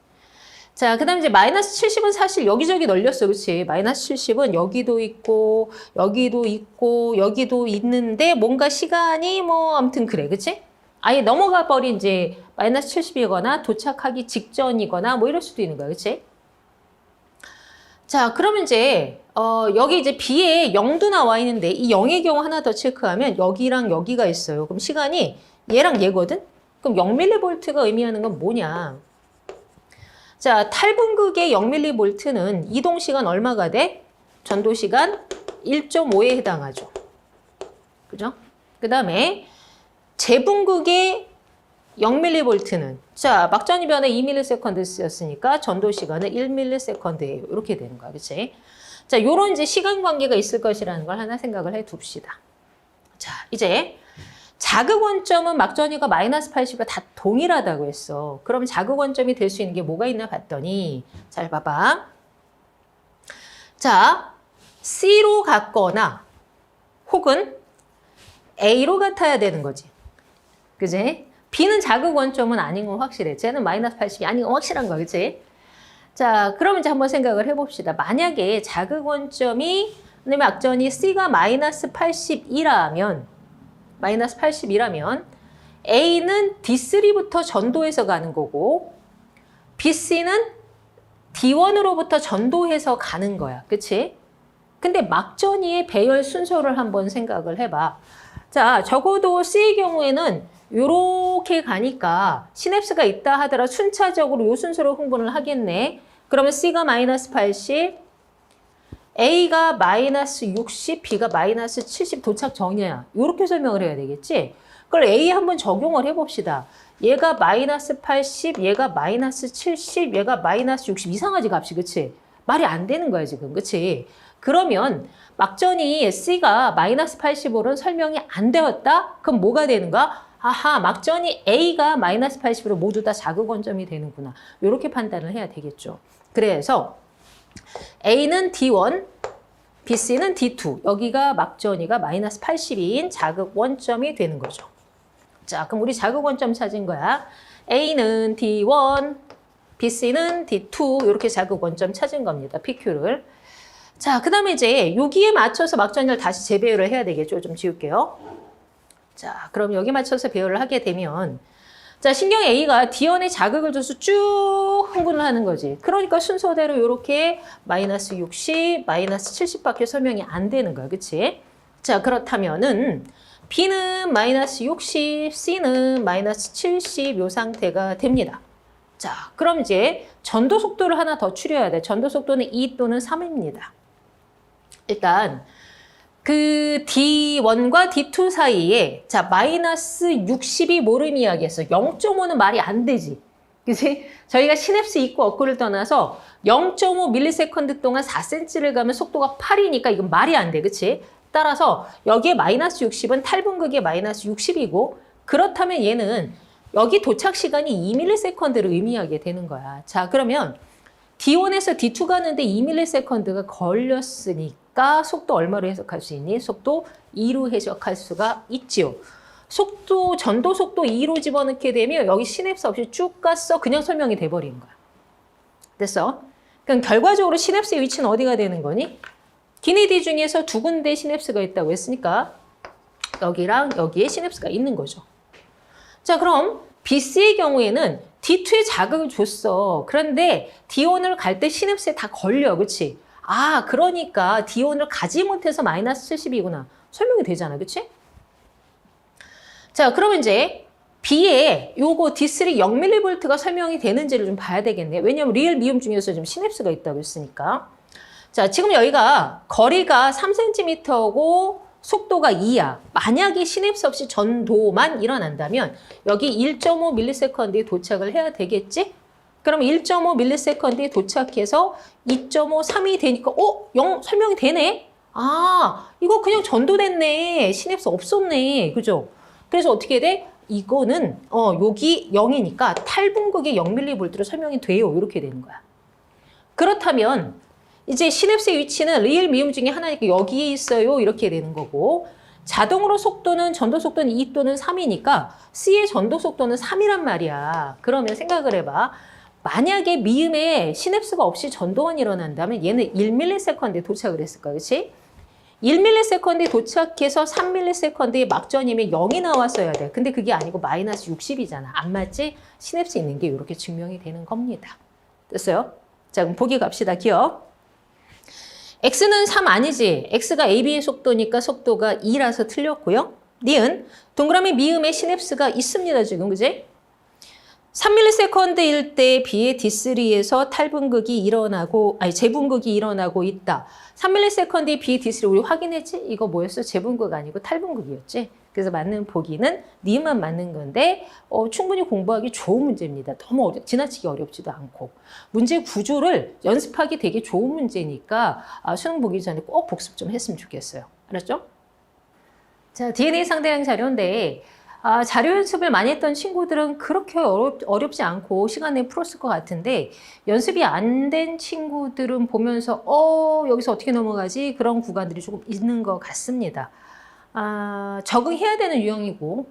자, 그 다음에 이제 마이너스 70은 사실 여기저기 널렸어. 그치? 마이너스 70은 여기도 있고, 여기도 있고, 여기도 있는데 뭔가 시간이 뭐 아무튼 그래. 그치? 아예 넘어가 버린 이제 마이너스 70이거나 도착하기 직전이거나 뭐 이럴 수도 있는 거야. 그치? 자, 그러면 이제 여기 이제 B에 0도 나와 있는데 이 0의 경우 하나 더 체크하면 여기랑 여기가 있어요. 그럼 시간이 얘랑 얘거든? 그럼 0mV가 의미하는 건 뭐냐? 자, 탈분극의 0mV는 이동시간 얼마가 돼? 전도시간 1.5에 해당하죠. 그죠? 그 다음에 재분극의 0mV는 자, 막전이 변에 2ms였으니까 전도시간은 1ms예요. 이렇게 되는 거야. 그치? 자, 요런 이제 시간 관계가 있을 것이라는 걸 하나 생각을 해 둡시다. 자, 이제 자극 원점은 막전이가 마이너스 80과 다 동일하다고 했어. 그럼 자극 원점이 될 수 있는 게 뭐가 있나 봤더니 잘 봐봐. 자, C로 같거나 혹은 A로 같아야 되는 거지. 그지? B는 자극 원점은 아닌 건 확실해. 쟤는 마이너스 80이 아닌 건 확실한 거야. 그치? 자, 그럼 이제 한번 생각을 해봅시다. 만약에 자극 원점이, 그다음에 막전이 C가 마이너스 80이라면, A는 D3부터 전도해서 가는 거고, BC는 D1으로부터 전도해서 가는 거야. 그치? 근데 막전이의 배열 순서를 한번 생각을 해봐. 자, 적어도 C의 경우에는 요렇게 가니까 시냅스가 있다 하더라 순차적으로 요 순서로 흥분을 하겠네. 그러면 C가 마이너스 80, A가 마이너스 60, B가 마이너스 70 도착 정의야. 요렇게 설명을 해야 되겠지? 그걸 A 한번 적용을 해봅시다. 얘가 마이너스 80, 얘가 마이너스 70, 얘가 마이너스 60. 이상하지 값이, 그치? 말이 안 되는 거야 지금, 그치? 그러면 막전이 C가 마이너스 80으로는 설명이 안 되었다? 그럼 뭐가 되는가? 아하, 막전이 A가 마이너스 80으로 모두 다 자극 원점이 되는구나. 이렇게 판단을 해야 되겠죠. 그래서 A는 D1, BC는 D2. 여기가 막전이가 마이너스 80인 자극 원점이 되는 거죠. 자, 그럼 우리 자극 원점 찾은 거야. A는 D1, BC는 D2. 이렇게 자극 원점 찾은 겁니다. PQ를. 자, 그 다음에 이제 여기에 맞춰서 막전이를 다시 재배열을 해야 되겠죠. 좀 지울게요. 자, 그럼 여기 맞춰서 배열을 하게 되면, 자, 신경 A가 D1에 자극을 줘서 쭉 흥분을 하는 거지. 그러니까 순서대로 이렇게 마이너스 60, 마이너스 70밖에 설명이 안 되는 거야. 그치? 자, 그렇다면은 B는 마이너스 60, C는 마이너스 70 요 상태가 됩니다. 자, 그럼 이제 전도 속도를 하나 더 추려야 돼. 전도 속도는 2 또는 3입니다. 일단 그 D1과 D2 사이에 자 마이너스 60이 뭐를 의미하겠어? 0.5는 말이 안 되지. 그치? 저희가 시냅스 있고 없고를 떠나서 0.5ms 동안 4cm를 가면 속도가 8이니까 이건 말이 안 돼. 그치? 따라서 여기에 마이너스 60은 탈분극의 마이너스 60이고 그렇다면 얘는 여기 도착 시간이 2ms를 의미하게 되는 거야. 자, 그러면 D1에서 D2 가는데 2ms가 걸렸으니까 속도 얼마로 해석할 수 있니? 속도 2로 해석할 수가 있지요. 속도, 전도 속도 2로 집어넣게 되면 여기 시냅스 없이 쭉 갔어. 그냥 설명이 돼버리는 거야. 됐어? 그럼 결과적으로 시냅스의 위치는 어디가 되는 거니? 기니디 중에서 두 군데 시냅스가 있다고 했으니까 여기랑 여기에 시냅스가 있는 거죠. 자, 그럼 BC의 경우에는 D2에 자극을 줬어. 그런데 D1을 갈 때 시냅스에 다 걸려. 그치? 아, 그러니까 D1을 가지 못해서 마이너스 70이구나. 설명이 되잖아. 그치? 자, 그러면 이제 B에 요거 D3 0mV가 설명이 되는지를 좀 봐야 되겠네. 왜냐면 리얼 미움 중에서 좀 시냅스가 있다고 했으니까. 자, 지금 여기가 거리가 3cm고 속도가 2야. 만약에 시냅스 없이 전도만 일어난다면 여기 1.5ms에 도착을 해야 되겠지? 그럼 1.5ms에 도착해서 2.53이 되니까 0 설명이 되네? 아, 이거 그냥 전도됐네. 시냅스 없었네. 그죠? 그래서 어떻게 돼? 이거는 여기 0이니까 탈분극의 0mV로 설명이 돼요. 이렇게 되는 거야. 그렇다면 이제 시냅스의 위치는 리얼 미움 중에 하나니까 여기에 있어요. 이렇게 되는 거고 자동으로 속도는 전도 속도는 2 또는 3이니까 C의 전도 속도는 3이란 말이야. 그러면 생각을 해봐. 만약에 미음에 시냅스가 없이 전도가 일어난다면 얘는 1ms에 도착을 했을 거야. 그렇지? 1ms에 도착해서 3ms에 막전이면 0이 나왔어야 돼. 근데 그게 아니고 마이너스 60이잖아. 안 맞지? 시냅스 있는 게 이렇게 증명이 되는 겁니다. 됐어요? 자, 그럼 보기 갑시다. 기억. X는 3 아니지? X가 AB의 속도니까 속도가 2라서 틀렸고요. 니은 동그라미 미음에 시냅스가 있습니다. 지금 그지? 3ms일 때 B의 D3에서 탈분극이 일어나고 재분극이 일어나고 있다. 3ms에 B의 D3 우리 확인했지? 이거 뭐였어? 재분극 아니고 탈분극이었지? 그래서 맞는 보기는 니은만 맞는 건데 충분히 공부하기 좋은 문제입니다. 너무 지나치게 어렵지도 않고 문제 구조를 연습하기 되게 좋은 문제니까 수능 보기 전에 꼭 복습 좀 했으면 좋겠어요. 알았죠? 자, DNA 상대량 자료인데 자료 연습을 많이 했던 친구들은 그렇게 어렵지 않고 시간 내에 풀었을 것 같은데 연습이 안 된 친구들은 보면서 여기서 어떻게 넘어가지? 그런 구간들이 조금 있는 것 같습니다. 적응해야 되는 유형이고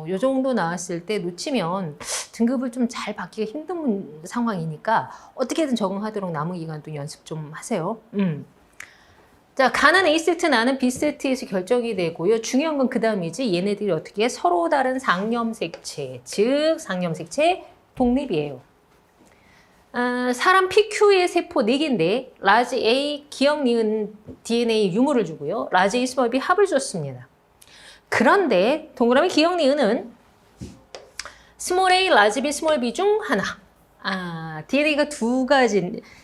요 정도 나왔을 때 놓치면 등급을 좀 잘 받기가 힘든 상황이니까 어떻게든 적응하도록 남은 기간 또 연습 좀 하세요. 자, 가는 A세트, 나는 B세트에서 결정이 되고요. 중요한 건 그 다음이지. 얘네들이 어떻게 서로 다른 상념색체, 즉 상념색체 독립이에요. 사람 PQ의 세포 4개인데 라지 A, 기억, 니은, DNA 유무를 주고요. 라지 A, 스몰 B 합을 줬습니다. 그런데 동그라미 기억, 니은은 스몰 A, 라지 B, 스몰 B 중 하나. DNA가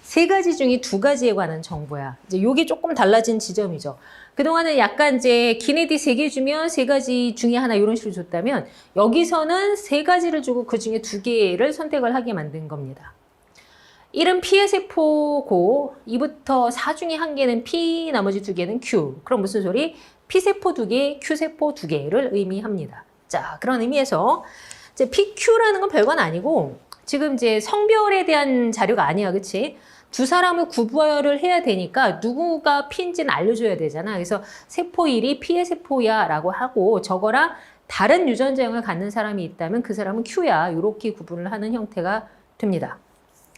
세 가지 중에 2가지에 관한 정보야. 이제 요게 조금 달라진 지점이죠. 그동안은 약간 이제 기네디 3개 주면 3가지 중에 하나 이런 식으로 줬다면 여기서는 3가지를 주고 그 중에 2개를 선택을 하게 만든 겁니다. 1은 P의 세포고 2부터 4 중에 1개는 P, 나머지 2개는 Q. 그럼 무슨 소리? P세포 2개, Q세포 2개를 의미합니다. 자, 그런 의미에서 이제 PQ라는 건 별건 아니고 지금 이제 성별에 대한 자료가 아니야, 그치? 2 사람을 구별을 해야 되니까 누구가 P인지는 알려줘야 되잖아. 그래서 세포 1이 P의 세포야 라고 하고 저거랑 다른 유전자형을 갖는 사람이 있다면 그 사람은 Q야. 이렇게 구분을 하는 형태가 됩니다.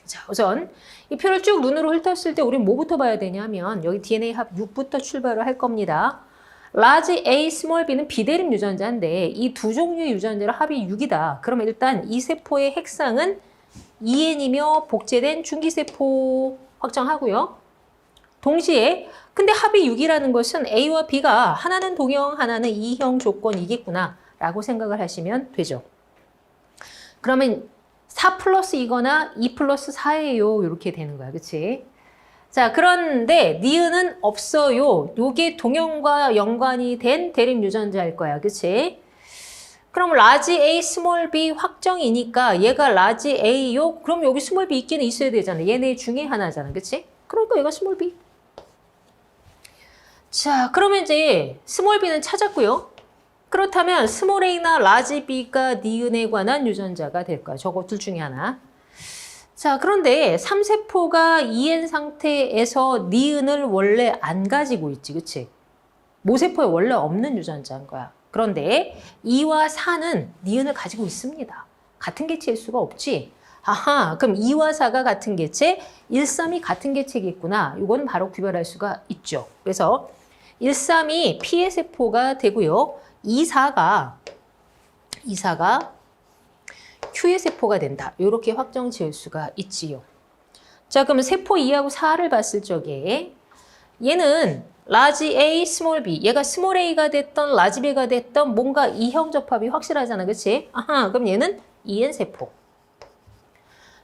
자, 우선 이 표를 쭉 눈으로 훑었을 때 우리는 뭐부터 봐야 되냐면 여기 DNA 합 6부터 출발을 할 겁니다. 라지 A, 스몰 B는 비대립 유전자인데 이 2 종류의 유전자로 합이 6이다. 그러면 일단 이 세포의 핵상은 EN이며 복제된 중기세포 확정하고요. 동시에 근데 합이 6이라는 것은 A와 B가 하나는 동형, 하나는 이형 조건이겠구나 라고 생각을 하시면 되죠. 그러면 4 플러스 2거나 2 플러스 4예요. 이렇게 되는 거야. 그치? 자, 그런데 니은은 없어요. 요게 동형과 연관이 된 대립 유전자일 거야. 그치? 그럼 라지 A, 스몰 B 확정이니까 얘가 라지 A요? 그럼 여기 스몰 B 있기는 있어야 되잖아. 얘네 중에 하나잖아. 그치? 그러니까 얘가 스몰 B. 자, 그러면 이제 스몰 B는 찾았고요. 그렇다면 스몰 A나 라지 B가 니은에 관한 유전자가 될 거야. 저거 둘 중에 하나. 자, 그런데 3세포가 EN 상태에서 니은을 원래 안 가지고 있지, 그치? 모세포에 원래 없는 유전자인 거야. 그런데 2와 4는 니은을 가지고 있습니다. 같은 개체일 수가 없지. 아하, 그럼 2와 4가 같은 개체, 1, 3이 같은 개체겠구나. 이건 바로 구별할 수가 있죠. 그래서 1, 3이 P의 세포가 되고요. 2, 4가 Q의 세포가 된다. 이렇게 확정 지을 수가 있지요. 자, 그러면 세포 2하고 4를 봤을 적에 얘는 라지 A, 스몰 B. 얘가 스몰 A가 됐던 라지 B가 됐던 뭔가 이형 접합이 확실하잖아. 그치? 아하, 그럼 얘는 EN 세포.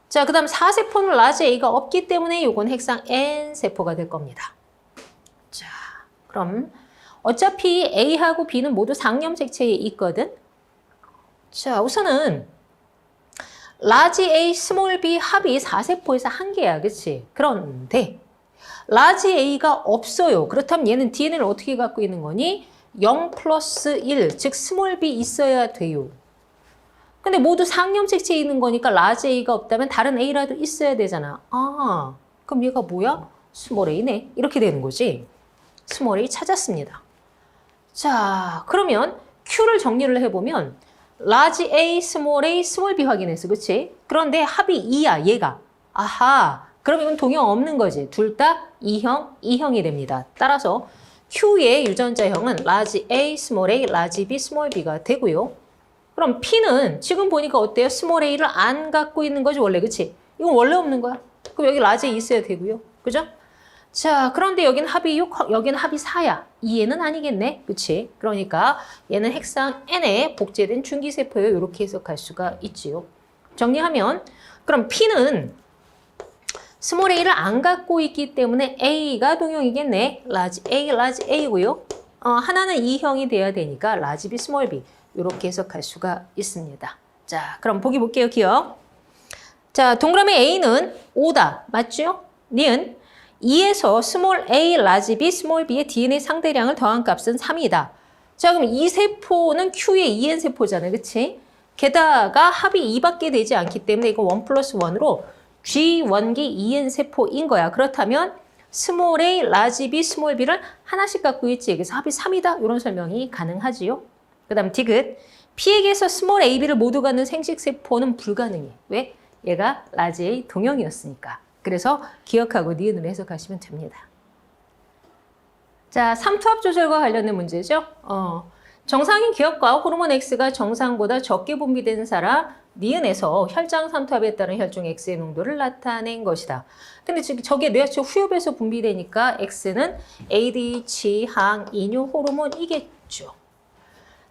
자, 그 다음 4세포는 라지 A가 없기 때문에 이건 핵상 N 세포가 될 겁니다. 자, 그럼 어차피 A하고 B는 모두 상념색체에 있거든. 자, 우선은 라지 A, 스몰 B 합이 4세포에서 1개야. 그치? 그런데 라지 A가 없어요. 그렇다면 얘는 DNA를 어떻게 갖고 있는 거니? 0 플러스 1, 즉 스몰 B 있어야 돼요. 근데 모두 상념색체에 있는 거니까 라지 A가 없다면 다른 A라도 있어야 되잖아. 그럼 얘가 뭐야? 스몰 A네. 이렇게 되는 거지. 스몰 A 찾았습니다. 자, 그러면 Q를 정리를 해보면 라지 A, 스몰 B 확인했어. 그치? 그런데 합이 2야, 얘가. 아하, 그럼 이건 동형 없는 거지. 둘 다 2형, 2형이 됩니다. 따라서 Q의 유전자형은 라지 A, 스몰 A, 라지 B, 스몰 B가 되고요. 그럼 P는 지금 보니까 어때요? 스몰 A를 안 갖고 있는 거지, 원래. 그치? 이건 원래 없는 거야. 그럼 여기 라지 A 있어야 되고요. 그죠? 자, 그런데 여기는 합이 6, 여기는 합이 4야. 2얘는 아니겠네. 그치? 그러니까 얘는 핵상 N에 복제된 중기세포예요. 이렇게 해석할 수가 있지요. 정리하면 그럼 P는 스몰 A를 안 갖고 있기 때문에 A가 동형이겠네. 라지 A고요. 하나는 2형이 돼야 되니까 라지 B, 스몰 B. 이렇게 해석할 수가 있습니다. 자, 그럼 보기 볼게요. 기억. 자, 동그라미 A는 5다. 맞죠? 니은 2에서 스몰 A, 라지 B, 스몰 B의 DNA 상대량을 더한 값은 3이다. 자, 그럼 이 세포는 Q의 2N 세포잖아요. 그치? 게다가 합이 2밖에 되지 않기 때문에 이거 1 플러스 1으로 G1기 2N 세포인 거야. 그렇다면 스몰 a, 라지 b, 스몰 b를 하나씩 갖고 있지. 그래서 합이 3이다. 이런 설명이 가능하지요. 그 다음 디귿. P에게서 스몰 a, b를 모두 갖는 생식세포는 불가능해. 왜? 얘가 라지 a 동형이었으니까. 그래서 기억하고 니은으로 해석하시면 됩니다. 자, 삼투압 조절과 관련된 문제죠. 정상인 기억과 호르몬 X가 정상보다 적게 분비되는 사람 니은에서 혈장 삼투압에 따른 혈중 X의 농도를 나타낸 것이다. 근데 지금 저게 뇌하초 후엽에서 분비되니까 X는 ADH, 항, 이뇨 호르몬이겠죠.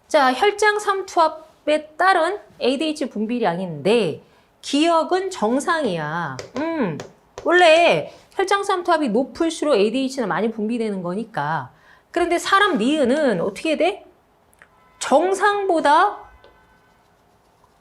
자, 혈장 삼투압에 따른 ADH 분비량인데 기억은 정상이야. 원래 혈장 삼투압이 높을수록 ADH는 많이 분비되는 거니까. 그런데 사람 니은은 어떻게 돼? 정상보다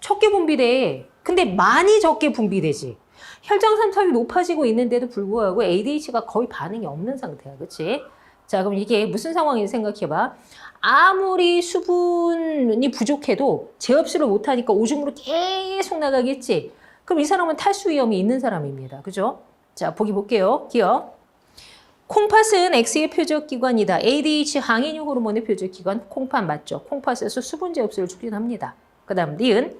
적게 분비돼. 근데 많이 적게 분비되지. 혈장 삼투압이 높아지고 있는데도 불구하고 ADH가 거의 반응이 없는 상태야. 그치? 자, 그럼 이게 무슨 상황인지 생각해봐. 아무리 수분이 부족해도 제압수를 못하니까 오줌으로 계속 나가겠지. 그럼 이 사람은 탈수 위험이 있는 사람입니다. 그죠? 자, 보기 볼게요. 기억. 콩팥은 X의 표적기관이다. ADH 항이뇨 호르몬의 표적기관 콩팥 맞죠? 콩팥에서 수분 제압수를 추진합니다. 그 다음 니은.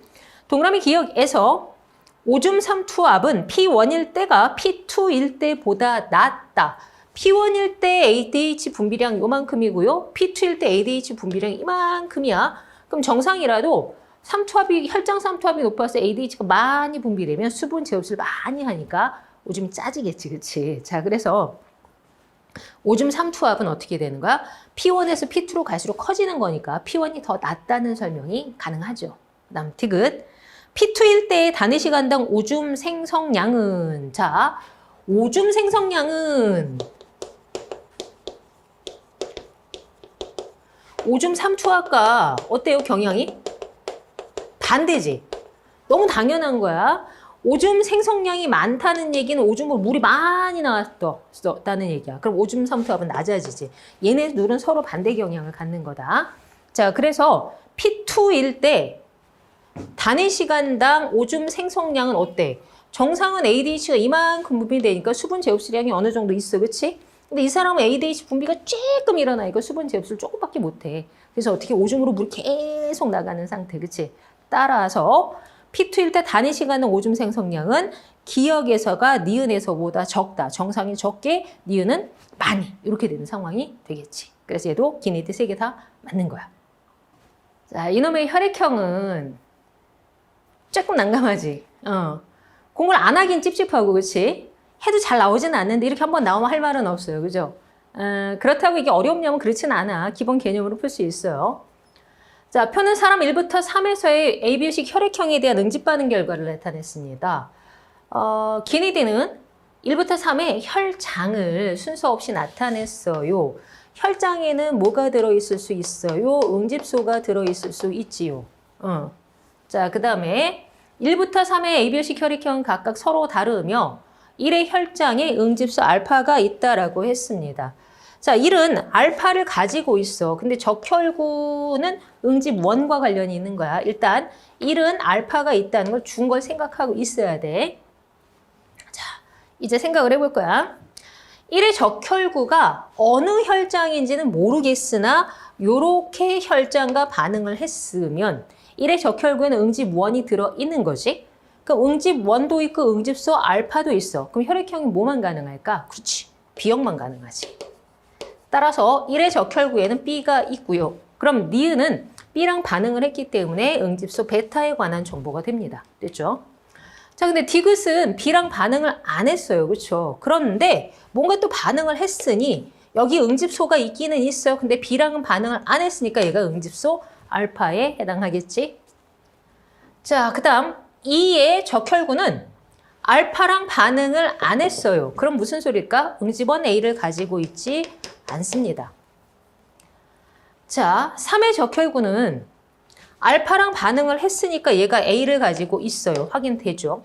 동그라미 기억에서 오줌 삼투압은 P1일 때가 P2일 때보다 낮다. P1일 때 ADH 분비량 요만큼이고요. P2일 때 ADH 분비량 이만큼이야. 그럼 정상이라도 혈장 삼투압이 높아서 ADH가 많이 분비되면 수분 제압수를 많이 하니까 오줌이 짜지겠지, 그치? 자, 그래서 오줌 삼투압은 어떻게 되는 거야? P1에서 P2로 갈수록 커지는 거니까 P1이 더 낮다는 설명이 가능하죠. 그 다음 디귿. P2일 때의 단위 시간당 오줌 생성량은 자, 오줌 생성량은 오줌 삼투압과 어때요? 경향이? 반대지. 너무 당연한 거야. 오줌 생성량이 많다는 얘기는 오줌으로 물이 많이 나왔다는 얘기야. 그럼 오줌 삼투압은 낮아지지. 얘네 둘은 서로 반대 경향을 갖는 거다. 자, 그래서 P2일 때 단위 시간당 오줌 생성량은 어때? 정상은 ADH가 이만큼 분비되니까 수분 제압수량이 어느 정도 있어. 그치? 근데 이 사람은 ADH 분비가 조금 일어나니까 수분 제압수를 조금밖에 못해. 그래서 어떻게 오줌으로 물이 계속 나가는 상태. 그치? 따라서 P2일 때 단위 시간은 오줌 생성량은 기억에서가 니은에서보다 적다. 정상이 적게, 니은은 많이. 이렇게 되는 상황이 되겠지. 그래서 얘도 기니트 3개 다 맞는 거야. 자, 이놈의 혈액형은 조금 난감하지. 공부를 안 하긴 찝찝하고, 그치? 해도 잘 나오진 않는데 이렇게 한번 나오면 할 말은 없어요. 그죠? 그렇다고 이게 어렵냐면 그렇진 않아. 기본 개념으로 풀 수 있어요. 자, 표는 사람 1부터 3에서의 AB식 혈액형에 대한 응집 반응 결과를 나타냈습니다. 기니디는 1부터 3의 혈장을 순서 없이 나타냈어요. 혈장에는 뭐가 들어있을 수 있어요? 응집소가 들어있을 수 있지요. 자, 그 다음에 1부터 3의 AB식 혈액형은 각각 서로 다르며 1의 혈장에 응집소 알파가 있다라고 했습니다. 자, 1은 알파를 가지고 있어. 근데 적혈구는 응집 1과 관련이 있는 거야. 일단 1은 알파가 있다는 걸 준 걸 생각하고 있어야 돼. 자, 이제 생각을 해볼 거야. 1의 적혈구가 어느 혈장인지는 모르겠으나 요렇게 혈장과 반응을 했으면 1의 적혈구에는 응집 1이 들어있는 거지. 그럼 응집 1도 있고 응집소 알파도 있어. 그럼 혈액형이 뭐만 가능할까? 그렇지. B형만 가능하지. 따라서 1의 적혈구에는 B가 있고요. 그럼 니은은 B랑 반응을 했기 때문에 응집소 베타에 관한 정보가 됩니다. 됐죠? 자, 근데 디귿은 B랑 반응을 안 했어요. 그렇죠? 그런데 뭔가 또 반응을 했으니 여기 응집소가 있기는 있어요. 근데 B랑은 반응을 안 했으니까 얘가 응집소 알파에 해당하겠지? 자, 그 다음 2의 적혈구는 알파랑 반응을 안 했어요. 그럼 무슨 소리일까? 응집원 A를 가지고 있지 않습니다. 자, 3의 적혈구는 알파랑 반응을 했으니까 얘가 A를 가지고 있어요. 확인되죠?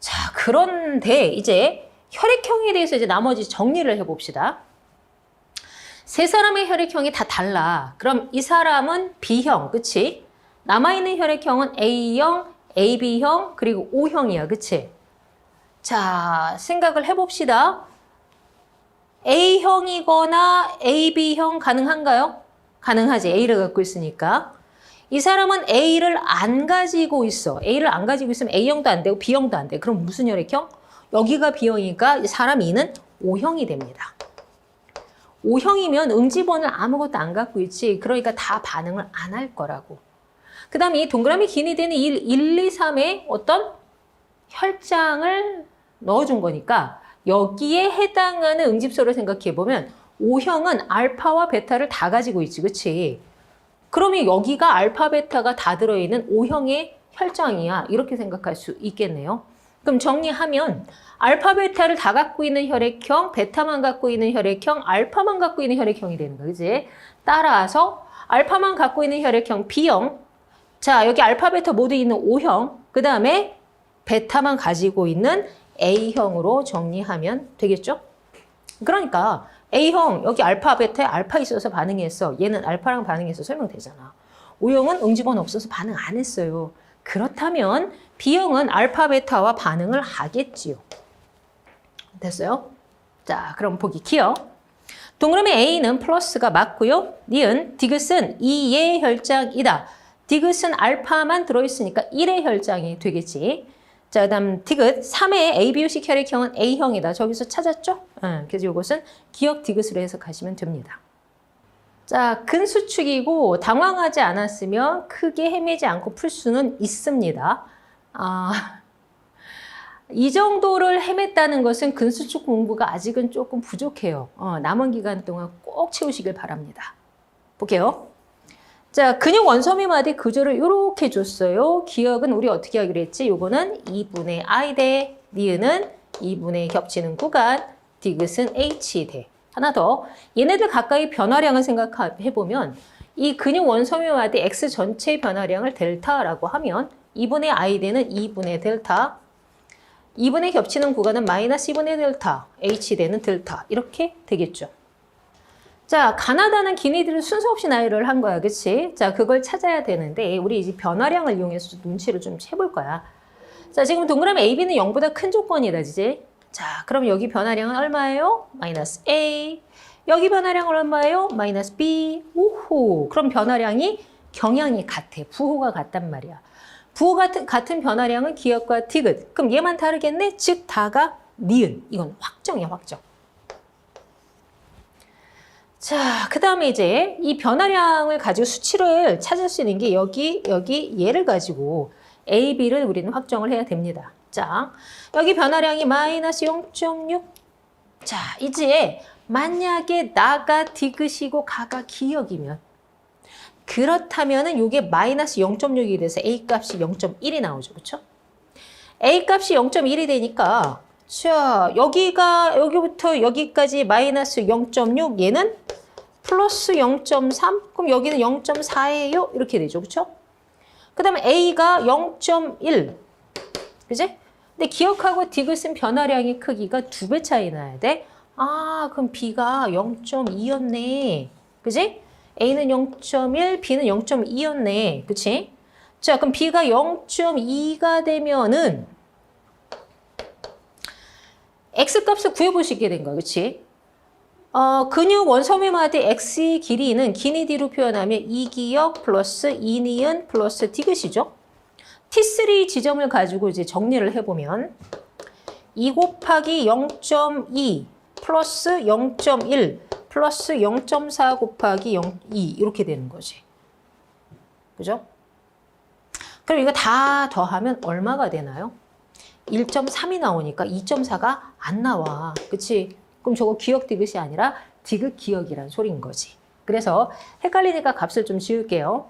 자, 그런데 이제 혈액형에 대해서 이제 나머지 정리를 해봅시다. 세 사람의 혈액형이 다 달라. 그럼 이 사람은 B형, 그치? 남아있는 혈액형은 A형, AB형, 그리고 O형이야, 그치? 자, 생각을 해봅시다. A형이거나 AB형 가능한가요? 가능하지. A를 갖고 있으니까. 이 사람은 A를 안 가지고 있어. A를 안 가지고 있으면 A형도 안 되고 B형도 안 돼. 그럼 무슨 혈액형? 여기가 B형이니까 사람 E는 O형이 됩니다. O형이면 음지번을 아무것도 안 갖고 있지. 그러니까 다 반응을 안 할 거라고. 그 다음에 이 동그라미 긴이 되는 1, 2, 3에 어떤 혈장을 넣어준 거니까 여기에 해당하는 응집소를 생각해보면 O형은 알파와 베타를 다 가지고 있지. 그치? 그러면 여기가 알파, 베타가 다 들어있는 O형의 혈장이야. 이렇게 생각할 수 있겠네요. 그럼 정리하면 알파, 베타를 다 갖고 있는 혈액형, 베타만 갖고 있는 혈액형, 알파만 갖고 있는 혈액형이 되는 거야. 그지? 따라서 알파만 갖고 있는 혈액형 B형, 자 여기 알파, 베타 모두 있는 O형, 그 다음에 베타만 가지고 있는 A형으로 정리하면 되겠죠? 그러니까 A형, 여기 알파, 베타에 알파 있어서 반응했어. 얘는 알파랑 반응해서 설명되잖아. O형은 응집원 없어서 반응 안 했어요. 그렇다면 B형은 알파, 베타와 반응을 하겠지요. 됐어요? 자, 그럼 보기 키어. 동그라미 A는 플러스가 맞고요. 니은, 디귿은 2의 혈장이다. 디귿은 알파만 들어있으니까 1의 혈장이 되겠지. 자, 그 다음 디귿 3의 ABO식 혈액형은 A형이다. 저기서 찾았죠? 그래서 이것은 기억 디귿으로 해석하시면 됩니다. 자, 근수축이고 당황하지 않았으면 크게 헤매지 않고 풀 수는 있습니다. 이 정도를 헤맸다는 것은 근수축 공부가 아직은 조금 부족해요. 남은 기간 동안 꼭 채우시길 바랍니다. 볼게요. 자, 근육 원소미 마디 구조를 이렇게 줬어요. 기억은 우리 어떻게 하기로 했지? 요거는 2분의 I 대, 니은은 2분의 겹치는 구간, 디귿은 H 대. 하나 더, 얘네들 가까이 변화량을 생각해보면 이 근육 원소미 마디 X 전체의 변화량을 델타라고 하면 2분의 I 대는 2분의 델타, 2분의 겹치는 구간은 마이너스 2분의 델타, H 대는 델타 이렇게 되겠죠. 자, 가나다는 기니들을 순서 없이 나열을 한 거야. 그치? 자, 그걸 찾아야 되는데 우리 이제 변화량을 이용해서 눈치를 좀 해볼 거야. 자, 지금 동그라미 AB는 0보다 큰 조건이다. 그치? 자, 그럼 여기 변화량은 얼마예요? 마이너스 A. 여기 변화량은 얼마예요? 마이너스 B. 오호. 그럼 변화량이 경향이 같아. 부호가 같단 말이야. 부호 같은 변화량은 기억과 디귿. 그럼 얘만 다르겠네? 즉, 다가 니은. 이건 확정이야, 확정. 자, 그 다음에 이제 이 변화량을 가지고 수치를 찾을 수 있는 게 여기 얘를 가지고 A, B를 우리는 확정을 해야 됩니다. 자, 여기 변화량이 마이너스 0.6. 자, 이제 만약에 나가 디귿이고 가가 기억이면 그렇다면은 이게 마이너스 0.6이 돼서 A 값이 0.1이 나오죠. 그렇죠? A 값이 0.1이 되니까 자, 여기부터 여기까지 마이너스 0.6, 얘는 플러스 0.3, 그럼 여기는 0.4예요? 이렇게 되죠. 그쵸? 그 다음에 A가 0.1, 그지? 근데 기억하고 디귿은 변화량의 크기가 2배 차이 나야 돼. 그럼 B가 0.2였네. 그지? A는 0.1, B는 0.2였네. 그치? 자, 그럼 B가 0.2가 되면은 X값을 구해보시게 된 거야. 그치? 근육 원소미 마디 X의 길이는 기니 D로 표현하면 2기역 플러스 2니은 플러스 디귿이죠. T3 지점을 가지고 이제 정리를 해보면 2 곱하기 0.2 플러스 0.1 플러스 0.4 곱하기 0.2 이렇게 되는 거지. 그죠? 그럼 이거 다 더하면 얼마가 되나요? 1.3이 나오니까 2.4가 안 나와. 그치? 그럼 저거 기억 디귿이 아니라 디귿 기억이란 소리인 거지. 그래서 헷갈리니까 값을 좀 지울게요.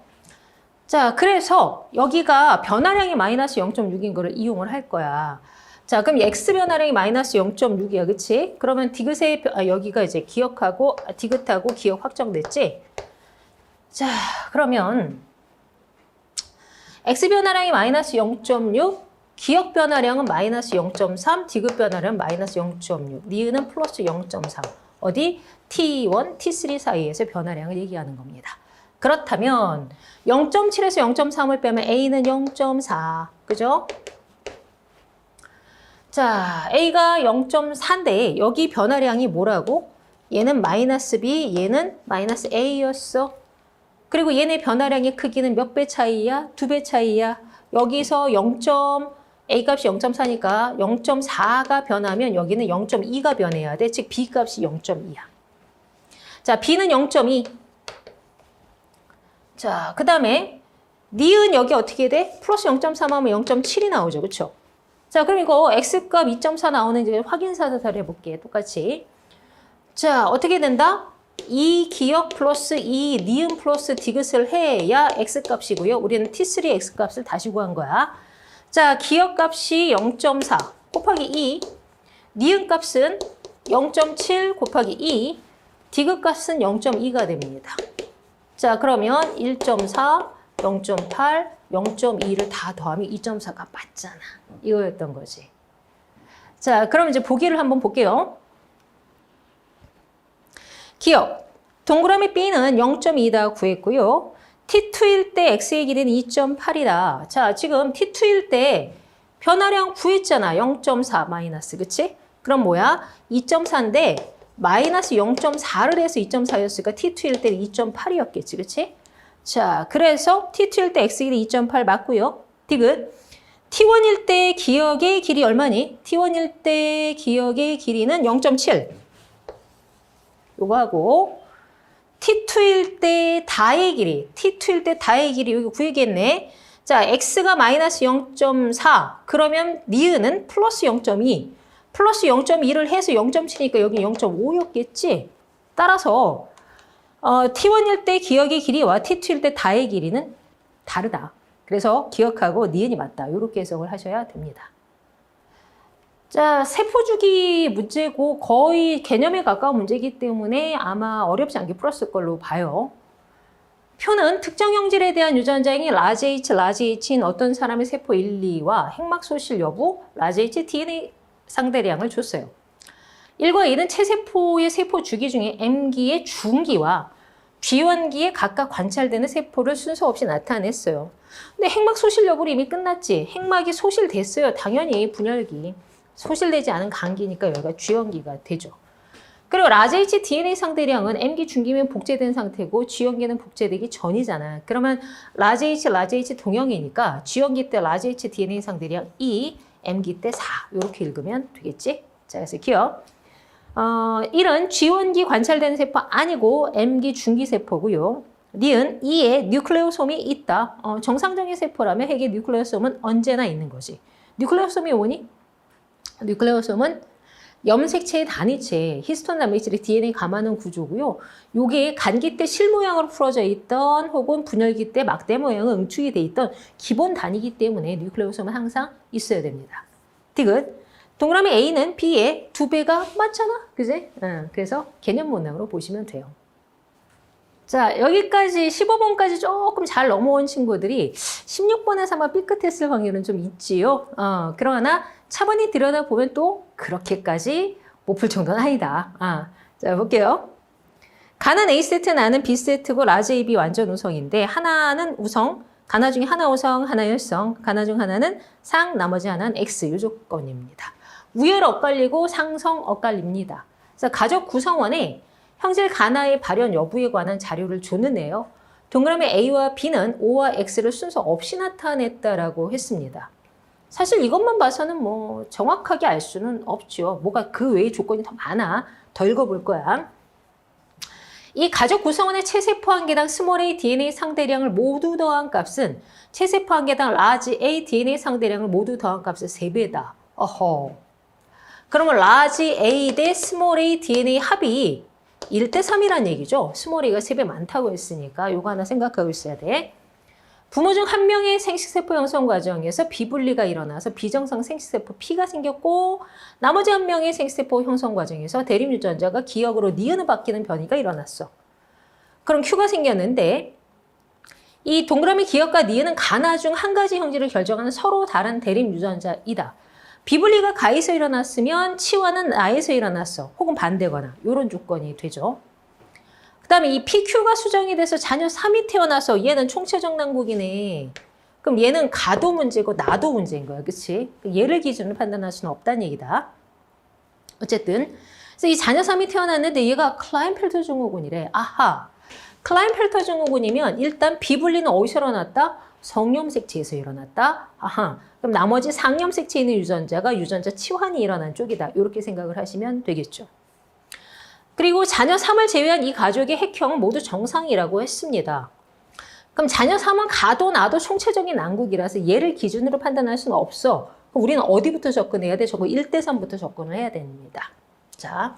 자, 그래서 여기가 변화량이 마이너스 0.6인 거를 이용을 할 거야. 자, 그럼 X 변화량이 마이너스 0.6이야. 그치? 그러면 디귿의, 여기가 이제 기억하고, 디귿하고 기억 확정됐지? 자, 그러면 X 변화량이 마이너스 0.6, 기억 변화량은 마이너스 0.3, 디귿 변화량은 마이너스 0.6, 니은은 플러스 0.3. 어디? T1, T3 사이에서 변화량을 얘기하는 겁니다. 그렇다면 0.7에서 0.3을 빼면 A는 0.4. 그죠? 자, A가 0.4인데 여기 변화량이 뭐라고? 얘는 마이너스 B, 얘는 마이너스 A였어. 그리고 얘네 변화량의 크기는 몇 배 차이야? 2배 차이야. 여기서 A 값이 0.4니까 0.4가 변하면 여기는 0.2가 변해야 돼. 즉 B 값이 0.2야. 자, B는 0.2. 자, 그 다음에 니은 여기 어떻게 돼? 플러스 0.3 하면 0.7이 나오죠. 그쵸? 자, 그럼 이거 X값 2.4 나오는지 확인사살 해볼게. 똑같이. 자, 어떻게 된다? 이 기억 플러스 이 니은 플러스 디귿을 해야 X값이고요. 우리는 T3 X값을 다시 구한 거야. 자, 기억값이 0.4 곱하기 2, 니은값은 0.7 곱하기 2, 디귿값은 0.2가 됩니다. 자, 그러면 1.4, 0.8, 0.2를 다 더하면 2.4가 맞잖아. 이거였던 거지. 자, 그럼 이제 보기를 한번 볼게요. 기억. 동그라미 B는 0.2다 구했고요. T2일 때 X의 길이는 2.8이다. 자, 지금 T2일 때 변화량 구했잖아. 0.4 마이너스. 그치? 그럼 뭐야? 2.4인데 마이너스 0.4를 해서 2.4였으니까 T2일 때는 2.8이었겠지. 그치? 자, 그래서 T2일 때 X의 길이 2.8 맞고요. 디귿. T1일 때 기억의 길이 얼마니? T1일 때 기억의 길이는 0.7. 요거 하고 T2일 때 다의 길이, T2일 때 다의 길이 여기 구해야겠네. 자, X가 마이너스 0.4. 그러면 니은은 플러스 0.2. 플러스 0.2를 해서 0.7이니까 여기 0.5였겠지. 따라서 T1일 때 기억의 길이와 T2일 때 다의 길이는 다르다. 그래서 기억하고 니은이 맞다. 이렇게 해석을 하셔야 됩니다. 자, 세포주기 문제고 거의 개념에 가까운 문제이기 때문에 아마 어렵지 않게 풀었을 걸로 봐요. 표는 특정 형질에 대한 유전자행위 라지 H, 라지 H인 어떤 사람의 세포 1, 2와 핵막 소실 여부, 라지 H DNA 상대량을 줬어요. 1과 2는 체세포의 세포 주기 중에 M기의 중기와 G1기에 각각 관찰되는 세포를 순서 없이 나타냈어요. 근데 핵막 소실 여부는 이미 끝났지. 핵막이 소실됐어요. 당연히 분열기. 소실되지 않은 간기니까 여기가 G연기가 되죠. 그리고 라지 H DNA 상대량은 M기 중기면 복제된 상태고 G연기는 복제되기 전이잖아. 그러면 라지 H 동형이니까 G연기 때 라지 H DNA 상대량 2, M기 때 4 이렇게 읽으면 되겠지? 자, 그래서 기억. 1은 G연기 관찰되는 세포 아니고 M기 중기 세포고요. 니은 2에 뉴클레오솜이 있다. 정상적인 세포라면 핵의 뉴클레오솜은 언제나 있는 거지. 뉴클레오솜이 뭐니? 뉴클레오솜은 염색체의 단위체, 히스톤 단백질의 DNA 감아놓은 구조고요. 요게 간기 때 실 모양으로 풀어져 있던 혹은 분열기 때 막대 모양으로 응축이 돼 있던 기본 단위이기 때문에 뉴클레오솜은 항상 있어야 됩니다. 디귿. 동그라미 A는 B의 2배가 맞잖아. 그지? 그래서 개념 문항으로 보시면 돼요. 자, 여기까지 15번까지 조금 잘 넘어온 친구들이 16번에서 아마 삐끗했을 확률은 좀 있지요. 그러나 차분히 들여다보면 또 그렇게까지 못 풀 정도는 아니다. 자, 볼게요. 가는 A세트, 나는 B세트고 라지 AB 완전 우성인데 하나는 우성, 가나 중에 하나 우성, 하나 열성, 가나 중 하나는 상, 나머지 하나는 X 이 조건입니다. 우열 엇갈리고 상성 엇갈립니다. 그래서 가족 구성원에 형질 가나의 발현 여부에 관한 자료를 줬는데요. 동그라미 A와 B는 O와 X를 순서 없이 나타냈다라고 했습니다. 사실 이것만 봐서는 뭐 정확하게 알 수는 없죠. 뭐가 그 외의 조건이 더 많아. 더 읽어볼 거야. 이 가족 구성원의 체세포 한 개당 스몰 a DNA 상대량을 모두 더한 값은 체세포 한 개당 라지 A DNA 상대량을 모두 더한 값의 3배다. 어허. 그러면 라지 A 대 스몰 a DNA 합이 1대 3이란 얘기죠. 스몰 a가 3배 많다고 했으니까 요거 하나 생각하고 있어야 돼. 부모 중 한 명의 생식세포 형성 과정에서 비분리가 일어나서 비정상 생식세포 P가 생겼고 나머지 한 명의 생식세포 형성 과정에서 대립유전자가 기억으로 니은을 바뀌는 변이가 일어났어. 그럼 Q가 생겼는데 이 동그라미 기억과 니은은 가나 중 한 가지 형질을 결정하는 서로 다른 대립유전자이다. 비분리가 가에서 일어났으면 치환은 나에서 일어났어. 혹은 반대거나 이런 조건이 되죠. 그 다음에 이 PQ가 수정이 돼서 자녀 3이 태어나서 얘는 총체적 난국이네. 그럼 얘는 가도 문제고 나도 문제인 거야. 그치? 얘를 기준으로 판단할 수는 없다는 얘기다. 어쨌든 그래서 이 자녀 3이 태어났는데 얘가 클라인펠터 증후군이래. 아하. 클라인펠터 증후군이면 일단 비분리는 어디서 일어났다? 성염색체에서 일어났다. 아하. 그럼 나머지 상염색체에 있는 유전자가 유전자 치환이 일어난 쪽이다. 이렇게 생각을 하시면 되겠죠. 그리고 자녀 3을 제외한 이 가족의 핵형은 모두 정상이라고 했습니다. 그럼 자녀 3은 가도 나도 총체적인 난국이라서 얘를 기준으로 판단할 수는 없어. 그럼 우리는 어디부터 접근해야 돼? 저거 1대3부터 접근을 해야 됩니다. 자,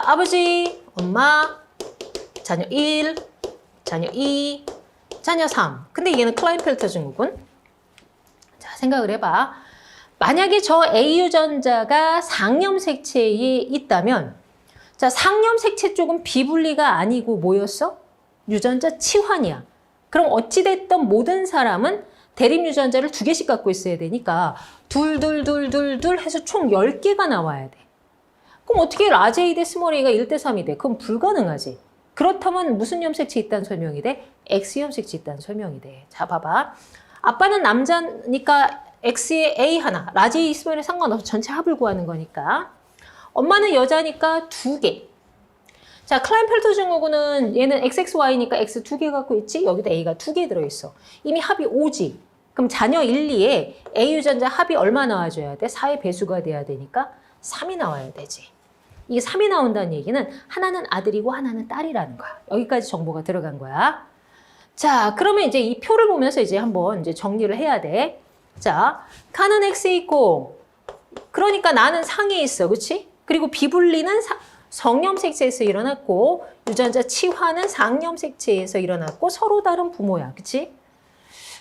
아버지, 엄마, 자녀 1, 자녀 2, 자녀 3. 근데 얘는 클라인펠터 증후군. 자, 생각을 해봐. 만약에 저 A 유전자가 상염색체에 있다면, 자, 상염색체 쪽은 비분리가 아니고 뭐였어? 유전자 치환이야. 그럼 어찌됐든 모든 사람은 대립 유전자를 2개씩 갖고 있어야 되니까 둘 해서 총 10개가 나와야 돼. 그럼 어떻게 라지 A 대 스몰 A가 1대3이 돼? 그럼 불가능하지. 그렇다면 무슨 염색체 있다는 설명이 돼? X 염색체 있다는 설명이 돼. 자, 봐봐. 아빠는 남자니까 X에 A 하나, 라지 A 스몰에 상관없어. 전체 합을 구하는 거니까. 엄마는 여자니까 2개. 자, 클라인펠터 증후군은 얘는 XXY니까 X 2개 갖고 있지? 여기도 A가 2개 들어있어. 이미 합이 5지. 그럼 자녀 1, 2에 A 유전자 합이 얼마 나와줘야 돼? 4의 배수가 돼야 되니까 3이 나와야 되지. 이게 3이 나온다는 얘기는 하나는 아들이고 하나는 딸이라는 거야. 여기까지 정보가 들어간 거야. 자, 그러면 이제 이 표를 보면서 이제 한번 이제 정리를 해야 돼. 자, 칸은 X에 있고, 그러니까 나는 상에 있어. 그치? 그리고 비분리는 성염색체에서 일어났고, 유전자 치환은 상염색체에서 일어났고, 서로 다른 부모야. 그치?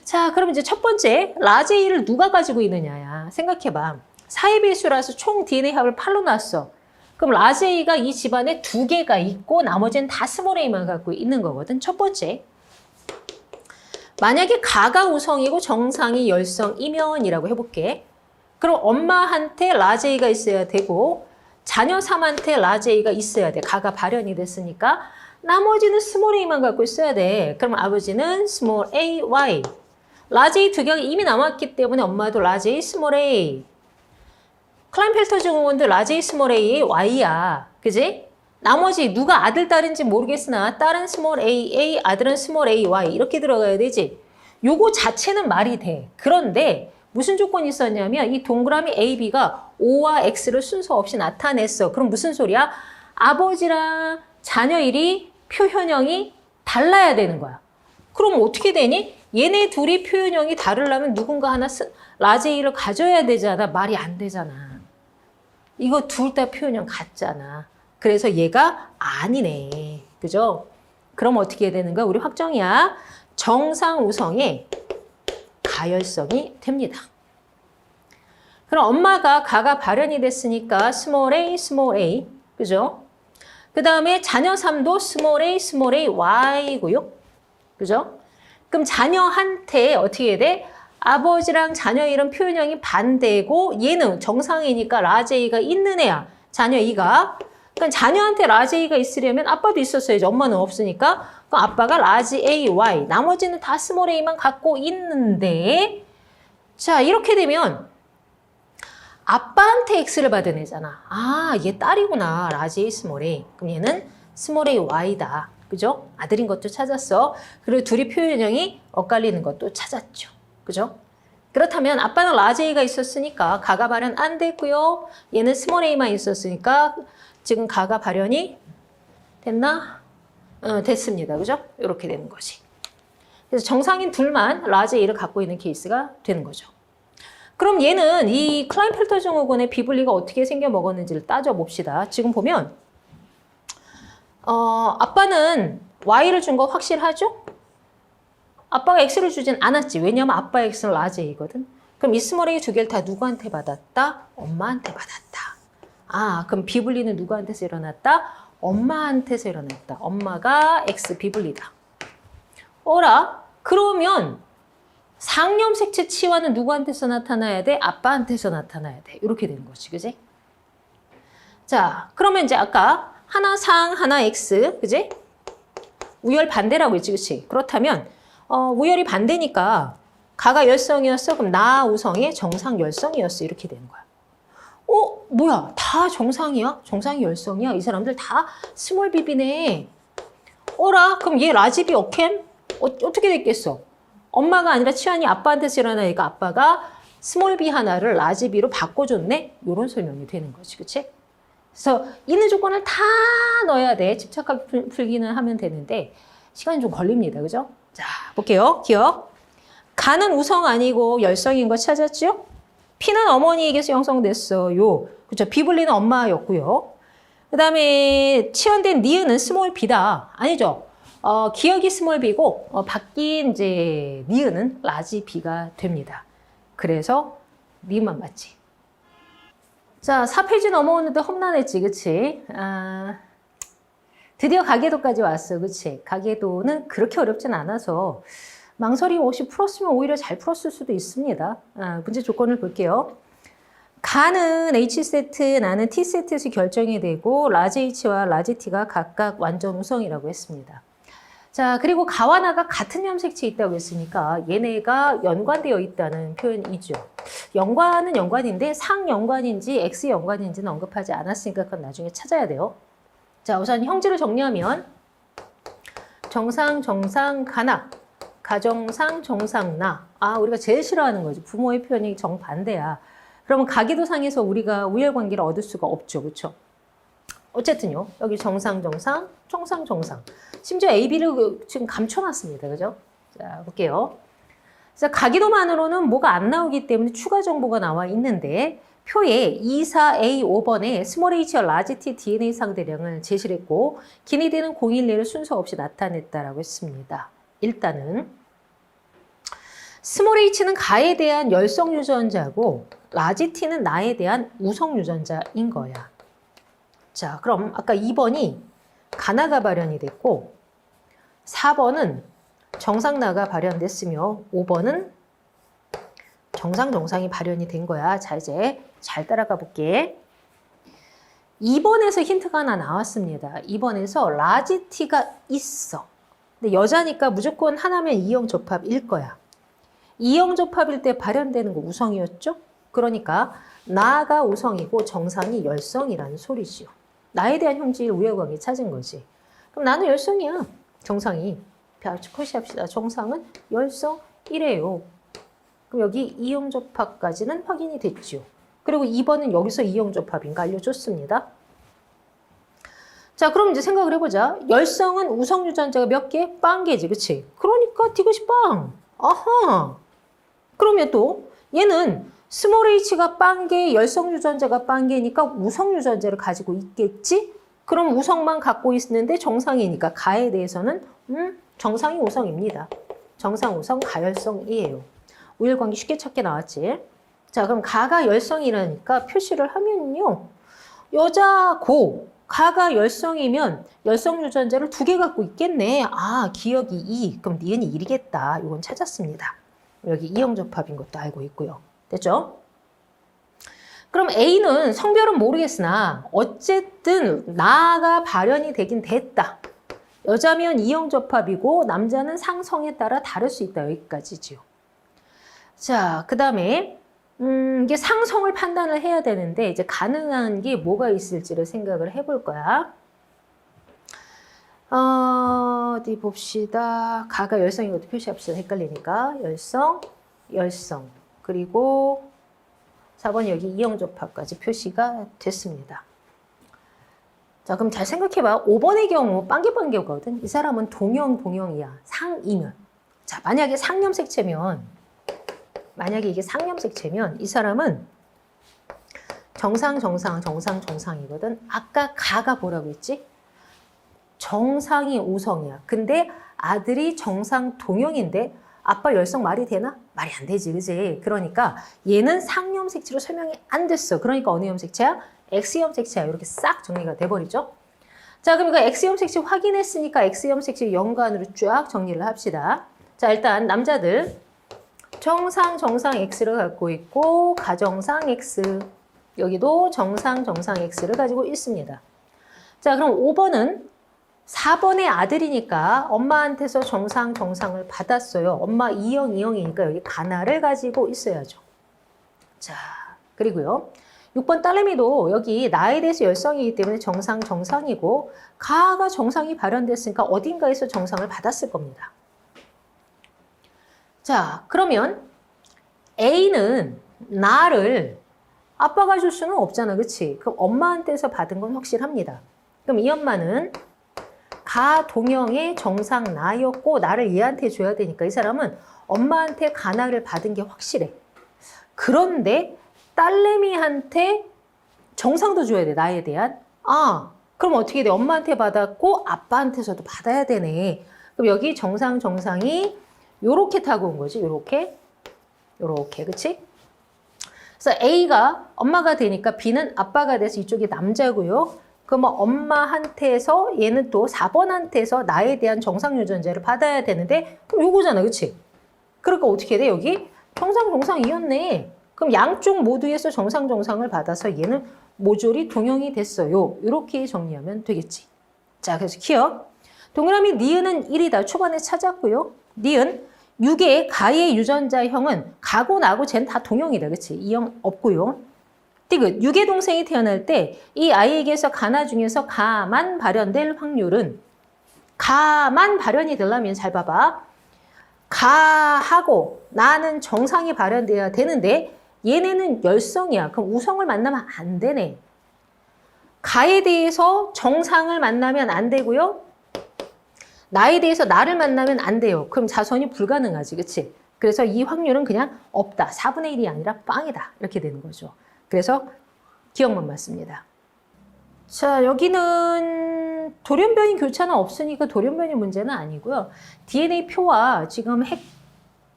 자, 그럼 이제 첫 번째, 라지 A를 누가 가지고 있느냐야. 생각해봐. 4의 배수라서 총 DNA 합을 8로 놨어. 그럼 라지 A가 이 집안에 2개가 있고 나머지는 다 스몰 A만 갖고 있는 거거든. 첫 번째. 만약에 가가 우성이고 정상이 열성이면이라고 해볼게. 그럼 엄마한테 라지 A가 있어야 되고 자녀 3한테 라지 A가 있어야 돼. 가가 발현이 됐으니까. 나머지는 스몰 A만 갖고 있어야 돼. 그럼 아버지는 스몰 A, Y. 라지 A 2개가 이미 남았기 때문에 엄마도 라지 A, 스몰 A. 클라인펠터 증후군도 라지 A, 스몰 A의 Y야. 그지? 나머지 누가 아들, 딸인지 모르겠으나 딸은 스몰 A, 아들은 스몰 A, Y 이렇게 들어가야 되지. 요거 자체는 말이 돼. 그런데 무슨 조건이 있었냐면 이 동그라미 A, B가 O와 X를 순서 없이 나타냈어. 그럼 무슨 소리야? 아버지랑 자녀 1이 표현형이 달라야 되는 거야. 그럼 어떻게 되니? 얘네 둘이 표현형이 다르려면 누군가 하나 라지 A를 가져야 되잖아. 말이 안 되잖아. 이거 둘 다 표현형 같잖아. 그래서 얘가 아니네. 그죠? 그럼 어떻게 해야 되는가? 우리 확정이야. 정상 우성의 가열성이 됩니다. 그럼 엄마가 가가 발현이 됐으니까 스몰 a, 스몰 a. 그죠? 그 다음에 자녀 3도 스몰 a, y고요. 그죠? 그럼 자녀한테 어떻게 해야 돼? 아버지랑 자녀 이름 표현형이 반대고 얘는 정상이니까 라지 A가 있는 애야. 자녀 2가. 그러니까 자녀한테 라지 A가 있으려면 아빠도 있었어야지. 엄마는 없으니까. 그럼 아빠가 라지 A, Y. 나머지는 다 스몰 A만 갖고 있는데 자, 이렇게 되면 아빠한테 X를 받은 애잖아. 아, 얘 딸이구나. 라지 A, 스몰 A. 그럼 얘는 스몰 A, Y다. 그죠? 아들인 것도 찾았어. 그리고 둘이 표현형이 엇갈리는 것도 찾았죠. 그죠? 그렇다면 아빠는 라지 A가 있었으니까 가가 발현 안 됐고요. 얘는 스몰 A만 있었으니까 지금 가가 발현이 됐나? 됐습니다. 그죠? 이렇게 되는 거지. 그래서 정상인 둘만 라지 A를 갖고 있는 케이스가 되는 거죠. 그럼 얘는 이 클라인펠터 증후군의 비분리가 어떻게 생겨 먹었는지를 따져봅시다. 지금 보면 아빠는 Y를 준 거 확실하죠? 아빠가 X를 주진 않았지. 왜냐하면 아빠 X는 라지 A거든. 그럼 이 스몰 A 2개를 다 누구한테 받았다? 엄마한테 받았다. 아, 그럼 비분리는 누구한테서 일어났다? 엄마한테서 일어났다. 엄마가 X 비분리다. 어라? 그러면 상염 색채 치환은 누구한테서 나타나야 돼? 아빠한테서 나타나야 돼. 이렇게 되는 거지, 그지? 자, 그러면 이제 아까 하나 상, 하나 X, 그지? 우열 반대라고 했지, 그치? 그렇다면 우열이 반대니까 가가 열성이었어? 그럼 나 우성의 정상 열성이었어. 이렇게 되는 거야. 뭐야? 다 정상이야? 정상이 열성이야? 이 사람들 다 스몰 비비네. 어라? 그럼 얘 라지비 어캠? 어떻게 됐겠어? 엄마가 아니라 치환이 아빠한테서 일어나니까 아빠가 스몰 비 하나를 라지비로 바꿔줬네? 이런 설명이 되는 거지, 그치? 그래서 있는 조건을 다 넣어야 돼. 집착하게 풀기는 하면 되는데 시간이 좀 걸립니다, 그죠? 자, 볼게요. 기억. 가는 우성 아니고 열성인 거 찾았죠? 피는 어머니에게서 형성됐어요. 그렇죠? 비블리는 엄마였고요. 그 다음에 치환된 니은은 스몰 비다. 아니죠? 기억이 스몰 비고 바뀐 이제 니은은 라지 비가 됩니다. 그래서 니은만 맞지. 자, 4페이지 넘어오는데 험난했지, 그치? 드디어 가계도까지 왔어, 그치? 가계도는 그렇게 어렵진 않아서 망설임 없이 풀었으면 오히려 잘 풀었을 수도 있습니다. 문제 조건을 볼게요. 가는 H세트, 나는 T세트에서 결정이 되고 라지 H와 라지 T가 각각 완전 우성이라고 했습니다. 자, 그리고 가와 나가 같은 염색체에 있다고 했으니까 얘네가 연관되어 있다는 표현이죠. 연관은 연관인데 상연관인지 X연관인지는 언급하지 않았으니까 그건 나중에 찾아야 돼요. 자, 우선 형질을 정리하면 정상, 정상, 가나, 가정상, 정상, 나. 우리가 제일 싫어하는 거지. 부모의 표현이 정반대야. 그러면 가계도상에서 우리가 우열관계를 얻을 수가 없죠. 그렇죠? 어쨌든요. 여기 정상, 정상, 정상, 정상. 심지어 A, B를 지금 감춰놨습니다. 그죠? 자, 볼게요. 그래서 가계도만으로는 뭐가 안 나오기 때문에 추가 정보가 나와 있는데 표에 24A5번에 스몰 h와 라지 T DNA 상대량을 제시를 했고 기니디는 011을 순서 없이 나타냈다라고 했습니다. 일단은 스몰 h는 가에 대한 열성 유전자고 라지 T는 나에 대한 우성 유전자인 거야. 자, 그럼 아까 2번이 가나가 발현이 됐고 4번은 정상나가 발현됐으며 5번은 정상이 발현이 된 거야. 자, 이제 잘 따라가 볼게. 2번에서 힌트가 하나 나왔습니다. 2번에서 라지 T가 있어. 근데 여자니까 무조건 하나면 이형 접합일 거야. 이형 접합일 때 발현되는 거 우성이었죠? 그러니까 나가 우성이고 정상이 열성이라는 소리지요. 나에 대한 형질 우열관계 찾은 거지. 그럼 나는 열성이야. 정상이. 표시합시다. 정상은 열성 1이에요. 그럼 여기 이형 접합까지는 확인이 됐죠. 그리고 2번은 여기서 이형 접합인가 알려줬습니다. 자, 그럼 이제 생각을 해보자. 열성은 우성 유전자가 몇 개? 빵 개지, 그치? 그러니까 디귿이 빵. 아하. 그러면 또 얘는 스몰 h가 빵 개, 열성 유전자가 빵 개니까 우성 유전자를 가지고 있겠지? 그럼 우성만 갖고 있는데 정상이니까 가에 대해서는 정상이 우성입니다. 정상 우성 가열성이에요. 우열관계 쉽게 찾게 나왔지. 자, 그럼 가가 열성이라니까 표시를 하면요. 여자 고, 가가 열성이면 열성 유전자를 2개 갖고 있겠네. 기억이 2. 그럼 니은이 1이겠다. 이건 찾았습니다. 여기 이형 접합인 것도 알고 있고요. 됐죠? 그럼 A는 성별은 모르겠으나 어쨌든 나가 발현이 되긴 됐다. 여자면 이형 접합이고 남자는 상성에 따라 다를 수 있다. 여기까지지요. 자, 그 다음에 이게 상성을 판단을 해야 되는데 이제 가능한 게 뭐가 있을지를 생각을 해볼 거야. 어디 봅시다. 가가 열성인 것도 표시합시다. 헷갈리니까. 열성. 그리고 4번 여기 이형 접합까지 표시가 됐습니다. 자, 그럼 잘 생각해봐. 5번의 경우 빵개빵개거든. 이 사람은 동형이야. 상이면. 자, 만약에 이게 상염색체면 이 사람은 정상이거든. 아까 가가 뭐라고 했지? 정상이 우성이야. 근데 아들이 정상 동형인데 아빠 열성 말이 되나? 말이 안 되지, 그지? 그러니까 얘는 상염색체로 설명이 안 됐어. 그러니까 어느 염색체야? X염색체야. 이렇게 싹 정리가 돼버리죠. 자, 그럼 이거 X염색체 확인했으니까 X염색체 연관으로 쫙 정리를 합시다. 자, 일단 남자들 정상 X를 갖고 있고 가정상 X. 여기도 정상 X를 가지고 있습니다. 자, 그럼 5번은 4번의 아들이니까 엄마한테서 정상을 받았어요. 엄마 E형이니까 여기 가나를 가지고 있어야죠. 자, 그리고요. 6번 딸내미도 여기 나에 대해서 열성이기 때문에 정상이고 가가 정상이 발현됐으니까 어딘가에서 정상을 받았을 겁니다. 자, 그러면 A는 나를 아빠가 줄 수는 없잖아. 그치? 그럼 엄마한테서 받은 건 확실합니다. 그럼 이 엄마는 가 동형의 정상 나였고 나를 얘한테 줘야 되니까 이 사람은 엄마한테 가나를 받은 게 확실해. 그런데 딸내미한테 정상도 줘야 돼. 나에 대한. 아, 그럼 어떻게 돼? 엄마한테 받았고 아빠한테서도 받아야 되네. 그럼 여기 정상이 요렇게 타고 온 거지. 요렇게. 그치? 그래서 A가 엄마가 되니까 B는 아빠가 돼서 이쪽이 남자고요. 그러면 엄마한테서 얘는 또 4번한테서 나에 대한 정상 유전자를 받아야 되는데 그럼 요거잖아. 그치? 그러니까 어떻게 돼? 여기 정상이었네. 그럼 양쪽 모두에서 정상을 받아서 얘는 모조리 동형이 됐어요. 이렇게 정리하면 되겠지. 자, 그래서 기억. 동그라미 니은은 1이다. 초반에 찾았고요. 니은 6의 가의 유전자형은 가고 나고 쟤는 다 동형이다. 그치? 이형 없고요. 디귿 6의 동생이 태어날 때 이 아이에게서 가나 중에서 가만 발현될 확률은 가만 발현이 되려면 잘 봐봐. 가하고 나는 정상이 발현돼야 되는데 얘네는 열성이야. 그럼 우성을 만나면 안 되네. 가에 대해서 정상을 만나면 안 되고요. 나에 대해서 나를 만나면 안 돼요. 그럼 자손이 불가능하지. 그치? 그래서 이 확률은 그냥 없다. 4분의 1이 아니라 빵이다. 이렇게 되는 거죠. 그래서 기억만 맞습니다. 자, 여기는 돌연변이 교차는 없으니까 돌연변이 문제는 아니고요. DNA 표와 지금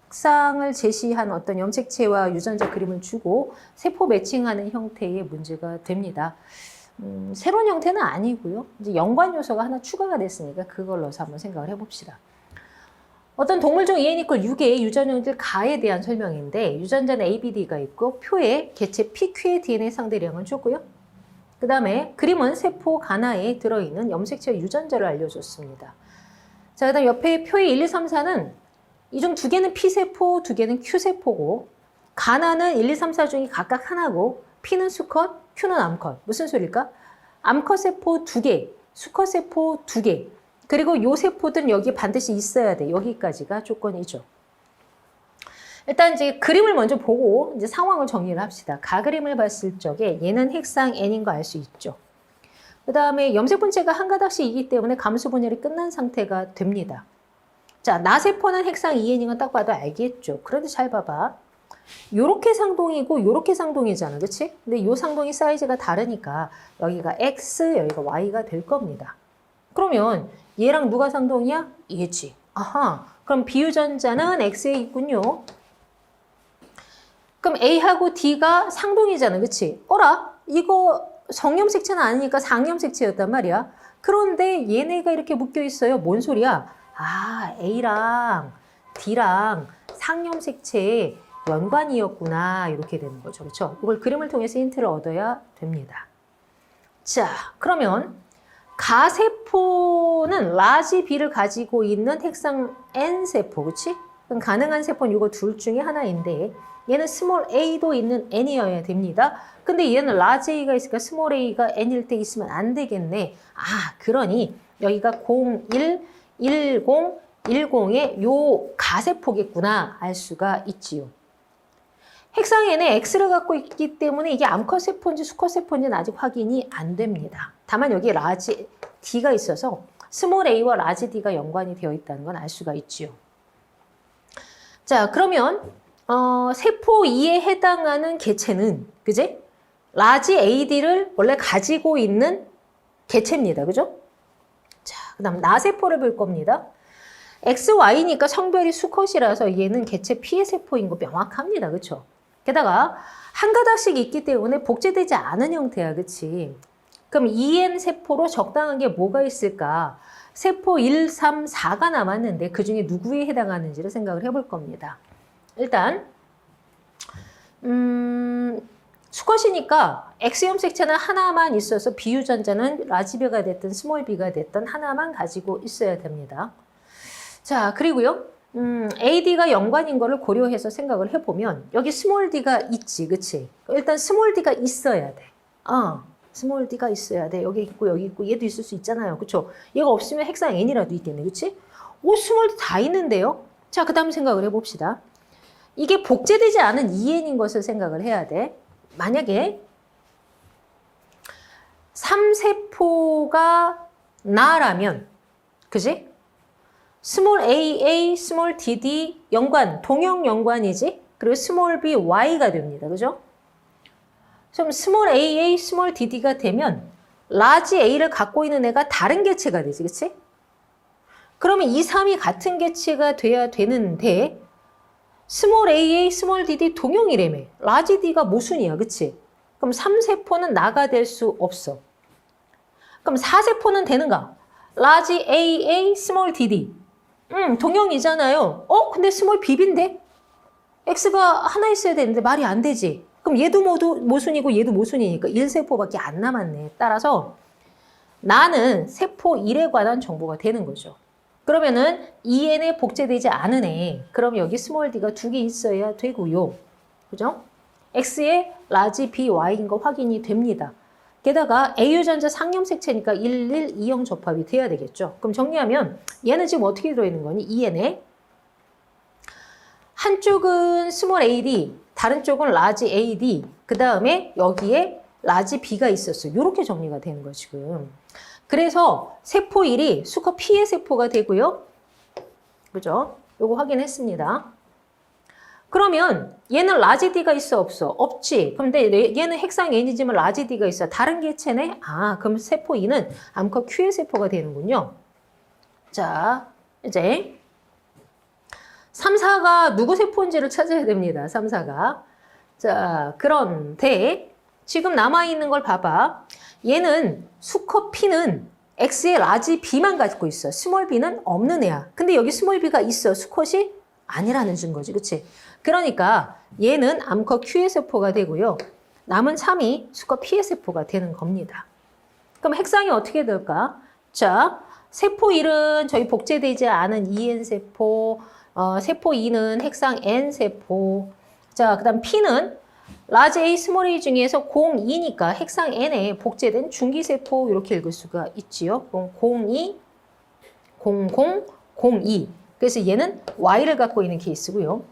핵상을 제시한 어떤 염색체와 유전자 그림을 주고 세포 매칭하는 형태의 문제가 됩니다. 새로운 형태는 아니고요. 이제 연관 요소가 하나 추가가 됐으니까 그걸 넣어서 한번 생각을 해봅시다. 어떤 동물 중 EN 이퀄 6의 유전형들 가에 대한 설명인데 유전자는 ABD가 있고 표에 개체 PQ의 DNA 상대량을 주고요. 그 다음에 그림은 세포 가나에 들어있는 염색체 유전자를 알려줬습니다. 자, 그 다음 옆에 표의 1, 2, 3, 4는 이 중 2개는 P세포, 2개는 Q세포고 가나는 1, 2, 3, 4 중에 각각 하나고 P는 수컷, Q는 암컷. 무슨 소리일까? 암컷 세포 2개, 수컷 세포 2개. 그리고 요 세포들은 여기 반드시 있어야 돼. 여기까지가 조건이죠. 일단 이제 그림을 먼저 보고 이제 상황을 정리를 합시다. 가 그림을 봤을 적에 얘는 핵상 N인 거 알 수 있죠. 그 다음에 염색 분체가 한 가닥씩이기 때문에 감수 분열이 끝난 상태가 됩니다. 자, 나 세포는 핵상 EN인 건 딱 봐도 알겠죠. 그런데 잘 봐봐. 요렇게 상동이고 요렇게 상동이잖아. 그치? 근데 요 상동이 사이즈가 다르니까 여기가 X, 여기가 Y가 될 겁니다. 그러면 얘랑 누가 상동이야? 얘지. 아하. 그럼 비유전자는 X에 있군요. 그럼 A하고 D가 상동이잖아. 그치? 어라? 이거 성염색체는 아니니까 상염색체였단 말이야. 그런데 얘네가 이렇게 묶여 있어요. 뭔 소리야? 아, A랑 D랑 상염색체의 연관이었구나. 이렇게 되는 거죠. 그렇죠? 이걸 그림을 통해서 힌트를 얻어야 됩니다. 자, 그러면 가세포는 라지 B를 가지고 있는 핵상 N세포, 그치? 그럼 가능한 세포는 이거 둘 중에 하나인데 얘는 스몰 a도 있는 n이어야 됩니다. 근데 얘는 라지 a가 있으니까 스몰 a가 n일 때 있으면 안 되겠네. 아, 그러니 여기가 01, 10, 10의 요 가세포겠구나 알 수가 있지요. 핵상 n에 x를 갖고 있기 때문에 이게 암컷 세포인지 수컷 세포인지는 아직 확인이 안 됩니다. 다만 여기 라지 d가 있어서 스몰 a와 라지 d가 연관이 되어 있다는 건 알 수가 있지요. 자, 그러면 세포 2에 해당하는 개체는 그제? 라지 AD를 원래 가지고 있는 개체입니다. 그죠? 자, 그다음 나세포를 볼 겁니다. XY니까 성별이 수컷이라서 얘는 개체 P의 세포인 거 명확합니다. 그렇죠? 게다가 한 가닥씩 있기 때문에 복제되지 않은 형태야. 그치? 그럼 EN 세포로 적당한 게 뭐가 있을까? 세포 1, 3, 4가 남았는데 그중에 누구에 해당하는지를 생각을 해볼 겁니다. 일단 수컷이니까 X형 색채는 하나만 있어서 비유전자는 라지 B가 됐든 스몰 b가 됐든 하나만 가지고 있어야 됩니다. 자, 그리고요. AD가 연관인 거를 고려해서 생각을 해보면 여기 스몰 d가 있지, 그치? 일단 스몰 d가 있어야 돼. 스몰 d가 있어야 돼. 여기 있고 여기 있고 얘도 있을 수 있잖아요, 그쵸? 얘가 없으면 핵상 n이라도 있겠네, 그치? 오, 스몰 d 다 있는데요? 자, 그 다음 생각을 해봅시다. 이게 복제되지 않은 2n인 것을 생각을 해야 돼. 만약에 3세포가 나라면, 그지? 스몰 AA, 스몰 DD 연관, 동형 연관이지? 그리고 스몰 B, Y가 됩니다. 그죠? 그럼 스몰 AA, 스몰 DD가 되면 라지 A를 갖고 있는 애가 다른 개체가 되지. 그치? 그러면 2, 3이 같은 개체가 돼야 되는데 스몰 AA, 스몰 DD 동형이라며. 라지 D가 모순이야. 그치? 그럼 3세포는 나가 될 수 없어. 그럼 4세포는 되는가? 라지 AA, 스몰 DD. 동형이잖아요. 근데 스몰 B인데? X가 하나 있어야 되는데 말이 안 되지. 그럼 얘도 모두 모순이고 얘도 모순이니까 1세포밖에 안 남았네. 따라서 나는 세포 1에 관한 정보가 되는 거죠. 그러면은 2n에 복제되지 않은 애. 그럼 여기 스몰 d가 2개 있어야 되고요. 그죠? X에 라지 B, Y인 거 확인이 됩니다. 게다가 A유전자 상염색체니까 112형 접합이 돼야 되겠죠. 그럼 정리하면 얘는 지금 어떻게 들어있는 거니? 2n에 한쪽은 스몰 AD, 다른 쪽은 라지 AD, 그 다음에 여기에 라지 B가 있었어요. 이렇게 정리가 되는 거예요, 지금. 그래서 세포 1이 수컷 P의 세포가 되고요. 그죠? 요거 확인했습니다. 그러면 얘는 라지 D가 있어, 없어? 없지. 근데 얘는 핵상 N이지만 라지 D가 있어. 다른 개체네? 그럼 세포 2는 암컷 Q의 세포가 되는군요. 자, 이제 3, 4가 누구 세포인지를 찾아야 됩니다. 3, 4가. 자, 그런데 지금 남아있는 걸 봐봐. 얘는 수컷 P는 X의 라지 B만 가지고 있어. 스몰 B는 없는 애야. 근데 여기 스몰 B가 있어. 수컷이 아니라는 증거지. 그치? 그러니까 얘는 암컷 Q의 세포가 되고요. 남은 3이 수컷 P의 세포가 되는 겁니다. 그럼 핵상이 어떻게 될까? 자, 세포 1은 저희 복제되지 않은 EN세포, 세포 2는 핵상 N세포. 자, 그 다음 P는 라지 A, 스몰 A 중에서 02니까 핵상 N에 복제된 중기세포 이렇게 읽을 수가 있지요. 그럼 02, 00, 02. 그래서 얘는 Y를 갖고 있는 케이스고요.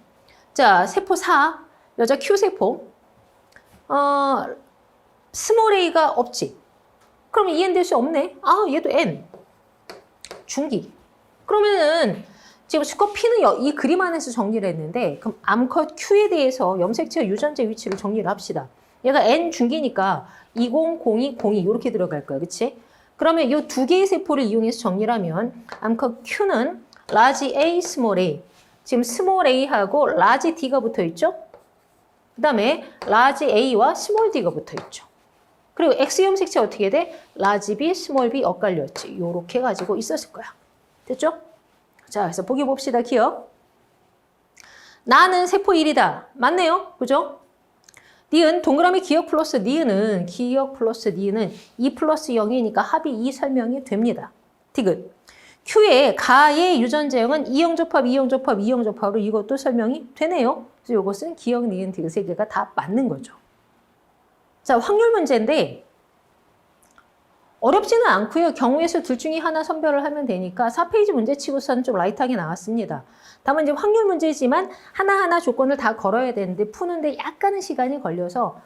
자, 세포 4, 여자 Q세포. 스몰 A가 없지. 그럼 EN 될 수 없네. 얘도 N. 중기. 그러면은 지금 수컷 P는 이 그림 안에서 정리를 했는데 그럼 암컷 Q에 대해서 염색체 유전자 위치를 정리를 합시다. 얘가 N 중기니까 20, 02, 02 이렇게 들어갈 거야. 그치? 그러면 이 두 개의 세포를 이용해서 정리를 하면 암컷 Q는 라지 A, 스몰 A. 지금 스몰 A하고 라지 D가 붙어 있죠? 그 다음에 라지 A와 스몰 D가 붙어 있죠. 그리고 X형 색채 어떻게 돼? 라지 B, 스몰 B 엇갈렸지. 요렇게 가지고 있었을 거야. 됐죠? 자, 그래서 보기 봅시다. 기억. 나는 세포 1이다. 맞네요. 그죠? 니은 동그라미 기억 플러스 니은은 기억 플러스 니은은 2 플러스 0이니까 합이 2 설명이 됩니다. 디귿. Q의 가의 유전자형은 2형 접합, 2형 접합, 2형 접합으로 이것도 설명이 되네요. 그래서 이것은 기억, 니은, 디귿 세 개가 다 맞는 거죠. 자, 확률 문제인데 어렵지는 않고요. 경우의 수 둘 중에 하나 선별을 하면 되니까 4페이지 문제 치고서는 좀 라이트하게 나왔습니다. 다만 이제 확률 문제지만 하나하나 조건을 다 걸어야 되는데 푸는데 약간은 시간이 걸려서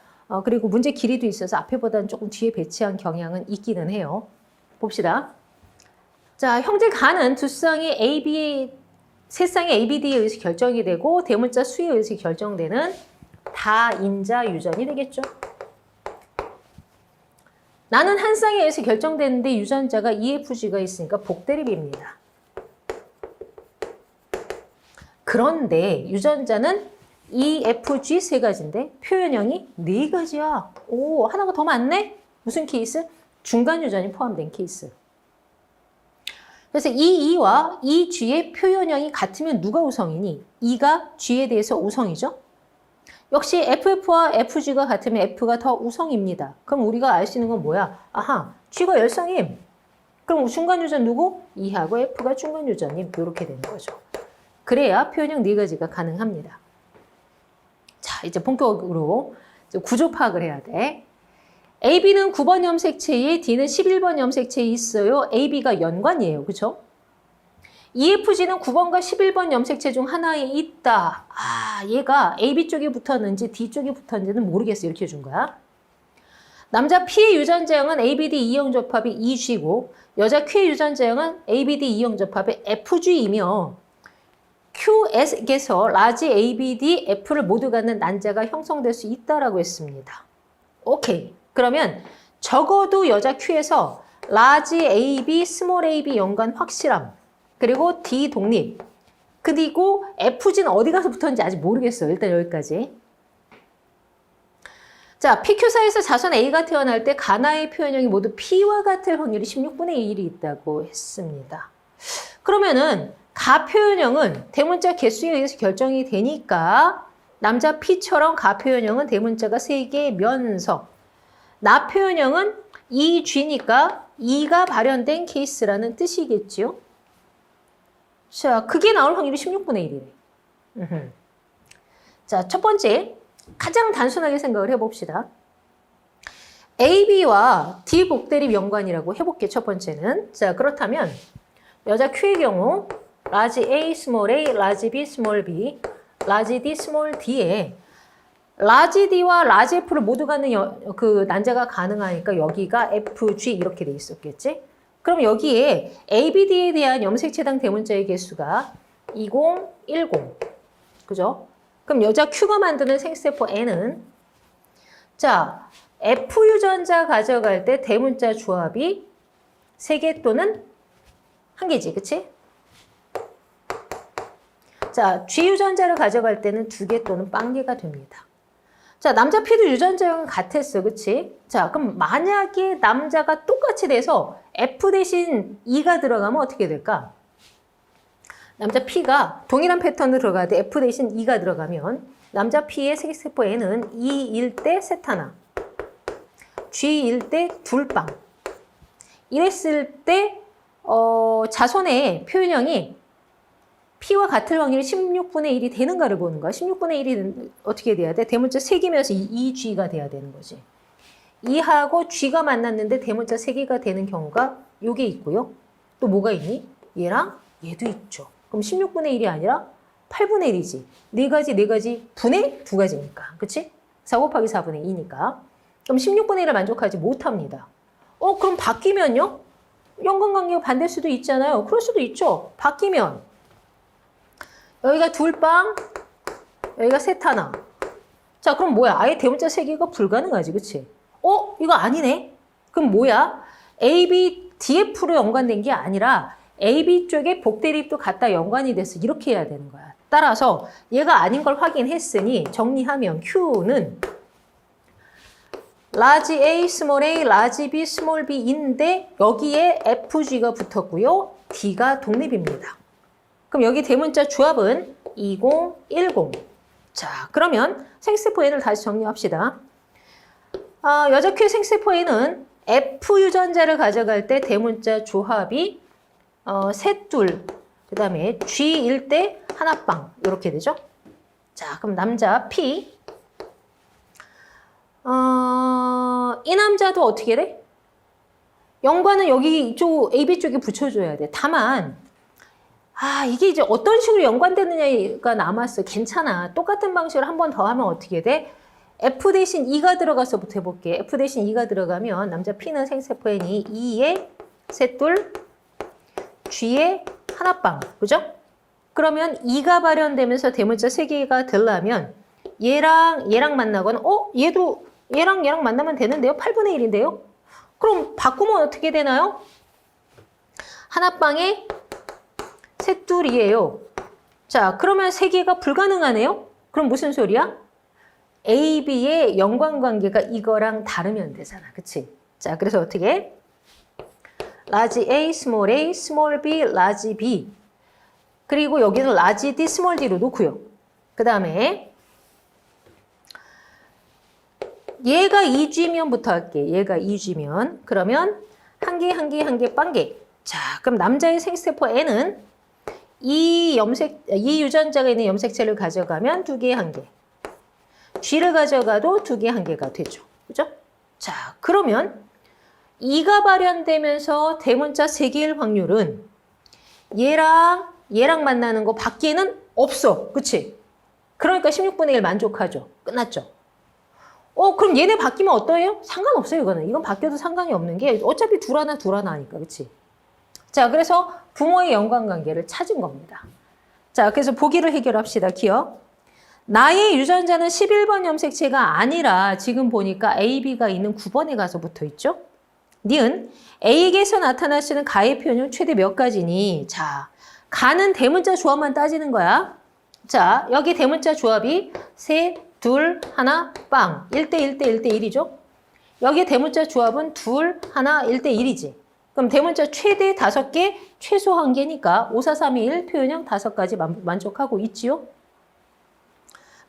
그리고 문제 길이도 있어서 앞에보다는 조금 뒤에 배치한 경향은 있기는 해요. 봅시다. 자, 형제 가는 두 쌍의 세 쌍의 ABD에 의해서 결정이 되고 대문자 수에 의해서 결정되는 다인자 유전이 되겠죠. 나는 한 쌍에 의해서 결정되는데 유전자가 EFG가 있으니까 복대립입니다. 그런데 유전자는 EFG 세 가지인데 표현형이 네 가지야. 오, 하나가 더 많네? 무슨 케이스? 중간 유전이 포함된 케이스. 그래서 EE와 EG의 표현형이 같으면 누가 우성이니? E가 G에 대해서 우성이죠. 역시 FF와 FG가 같으면 F가 더 우성입니다. 그럼 우리가 알 수 있는 건 뭐야? 아하, G가 열성임. 그럼 중간 유전 누구? E하고 F가 중간 유전임. 이렇게 되는 거죠. 그래야 표현형 네 가지가 가능합니다. 자, 이제 본격적으로 구조 파악을 해야 돼. AB는 9번 염색체에 D는 11번 염색체에 있어요. AB가 연관이에요. 그렇죠? EFG는 9번과 11번 염색체 중 하나에 있다. 아, 얘가 AB 쪽에 붙었는지 D 쪽에 붙었는지는 모르겠어. 이렇게 해준 거야. 남자 P의 유전자형은 ABD E형 접합이 EG고 여자 Q의 유전자형은 ABD E형 접합이 FG이며 QS에서 라지 ABD F를 모두 갖는 난자가 형성될 수 있다라고 했습니다. 오케이. 그러면 적어도 여자 Q에서 라지 AB, 스몰 AB 연관 확실함. 그리고 D 독립. 그리고 FG는 어디 가서 붙었는지 아직 모르겠어요. 일단 여기까지. 자, PQ사에서 자손 A가 태어날 때 가나의 표현형이 모두 P와 같을 확률이 16분의 1이 있다고 했습니다. 그러면은 가 표현형은 대문자 개수에 의해서 결정이 되니까 남자 P처럼 가 표현형은 대문자가 3개의 면석. 나 표현형은 EG니까 E가 발현된 케이스라는 뜻이겠지요. 자, 그게 나올 확률이 16분의 1이래. 자, 첫 번째, 가장 단순하게 생각을 해봅시다. AB와 D 복대립 연관이라고 해볼게, 첫 번째는. 자, 그렇다면 여자 Q의 경우 라지 A, 스몰 a, 라지 B, 스몰 b, 라지 D, 스몰 d에 라지 D와 라지 F를 모두 갖는 그 난자가 가능하니까 여기가 FG 이렇게 돼 있었겠지? 그럼 여기에 ABD에 대한 염색체당 대문자의 개수가 20, 10. 그죠? 그럼 여자 Q가 만드는 생세포 N은 자, F 유전자 가져갈 때 대문자 조합이 3개 또는 1개지. 그치? 자, G 유전자를 가져갈 때는 2개 또는 0개가 됩니다. 자, 남자 P도 유전자형은 같았어. 그치? 자, 그럼 만약에 남자가 똑같이 돼서 F 대신 E가 들어가면 어떻게 될까? 남자 P가 동일한 패턴으로 들어가야 돼. F 대신 E가 들어가면 남자 P의 세세포 N은 E일 때 셋 하나, G일 때 둘 빵. 이랬을 때 자손의 표현형이 P와 같을 확률이 16분의 1이 되는가를 보는 거야. 16분의 1이 어떻게 돼야 돼? 대문자 3개면서 2G가 돼야 되는 거지. E하고 G가 만났는데 대문자 3개가 되는 경우가 요게 있고요. 또 뭐가 있니? 얘랑 얘도 있죠. 그럼 16분의 1이 아니라 8분의 1이지. 4가지 분의 2가지니까. 그치? 4 곱하기 4분의 2니까. 그럼 16분의 1을 만족하지 못합니다. 그럼 바뀌면요? 연관관계가 반대일 수도 있잖아요. 그럴 수도 있죠. 바뀌면 여기가 둘빵, 여기가 셋 하나. 자, 그럼 뭐야? 아예 대문자 3개가 불가능하지, 그치? 이거 아니네? 그럼 뭐야? AB, DF로 연관된 게 아니라 AB 쪽에 복대립도 갖다 연관이 돼서 이렇게 해야 되는 거야. 따라서 얘가 아닌 걸 확인했으니 정리하면 Q는 라지 A, 스몰 a, 라지 B, 스몰 b인데 여기에 FG가 붙었고요. D가 독립입니다. 그럼 여기 대문자 조합은 20, 10. 자, 그러면 생세포 N을 다시 정리합시다. 여자 Q의 생세포 N은 F 유전자를 가져갈 때 대문자 조합이 셋, 둘, 그 다음에 G일 때 하나빵 이렇게 되죠. 자, 그럼 남자 P 이 남자도 어떻게 돼? 연관은 여기 이쪽 AB 쪽에 붙여줘야 돼. 다만 이게 이제 어떤 식으로 연관되느냐가 남았어. 괜찮아. 똑같은 방식으로 한 번 더 하면 어떻게 돼? F 대신 E가 들어가서부터 해볼게. F 대신 E가 들어가면 남자 P는 생세포 N이 E에 셋둘, G에 하나빵. 그죠? 그러면 E가 발현되면서 대문자 3개가 되려면 얘랑 만나거나 얘도 얘랑 만나면 되는데요? 8분의 1인데요? 그럼 바꾸면 어떻게 되나요? 하나빵에 셋둘이에요. 자, 그러면 3개가 불가능하네요? 그럼 무슨 소리야? A, B의 연관관계가 이거랑 다르면 되잖아. 그치? 자, 그래서 어떻게? 라지 A, 스몰 b, 라지 B. 그리고 여기는 라지 D, 스몰 D로 놓고요. 그 다음에 얘가 2G면부터 할게. 얘가 2G면. 그러면 한 개, 한 개, 한 개, 빵개. 자, 그럼 남자의 생세포 N은 이 유전자가 있는 염색체를 가져가면 2개, 1개. G를 가져가도 2개, 1개가 되죠. 그죠? 자, 그러면 2가 발현되면서 대문자 3개일 확률은 얘랑 만나는 거 밖에는 없어. 그치? 그러니까 16분의 1 만족하죠. 끝났죠. 그럼 얘네 바뀌면 어떠해요? 상관없어요, 이거는. 이건 바뀌어도 상관이 없는 게 어차피 둘 하나 하니까, 그치? 자, 그래서 부모의 연관관계를 찾은 겁니다. 자, 그래서 보기를 해결합시다, 기억. 나의 유전자는 11번 염색체가 아니라 지금 보니까 A, B가 있는 9번에 가서 붙어 있죠? 니은 A에게서 나타날 수 있는 가의 표현은 최대 몇 가지니? 자, 가는 대문자 조합만 따지는 거야. 자, 여기 대문자 조합이 셋, 둘, 하나, 빵. 1대 1대 1대 1이죠? 여기 대문자 조합은 둘, 하나, 1대 1이지. 그럼 대문자 최대 5개, 최소 1개니까 5, 4, 3, 2, 1 표현형 5가지 만족하고 있지요?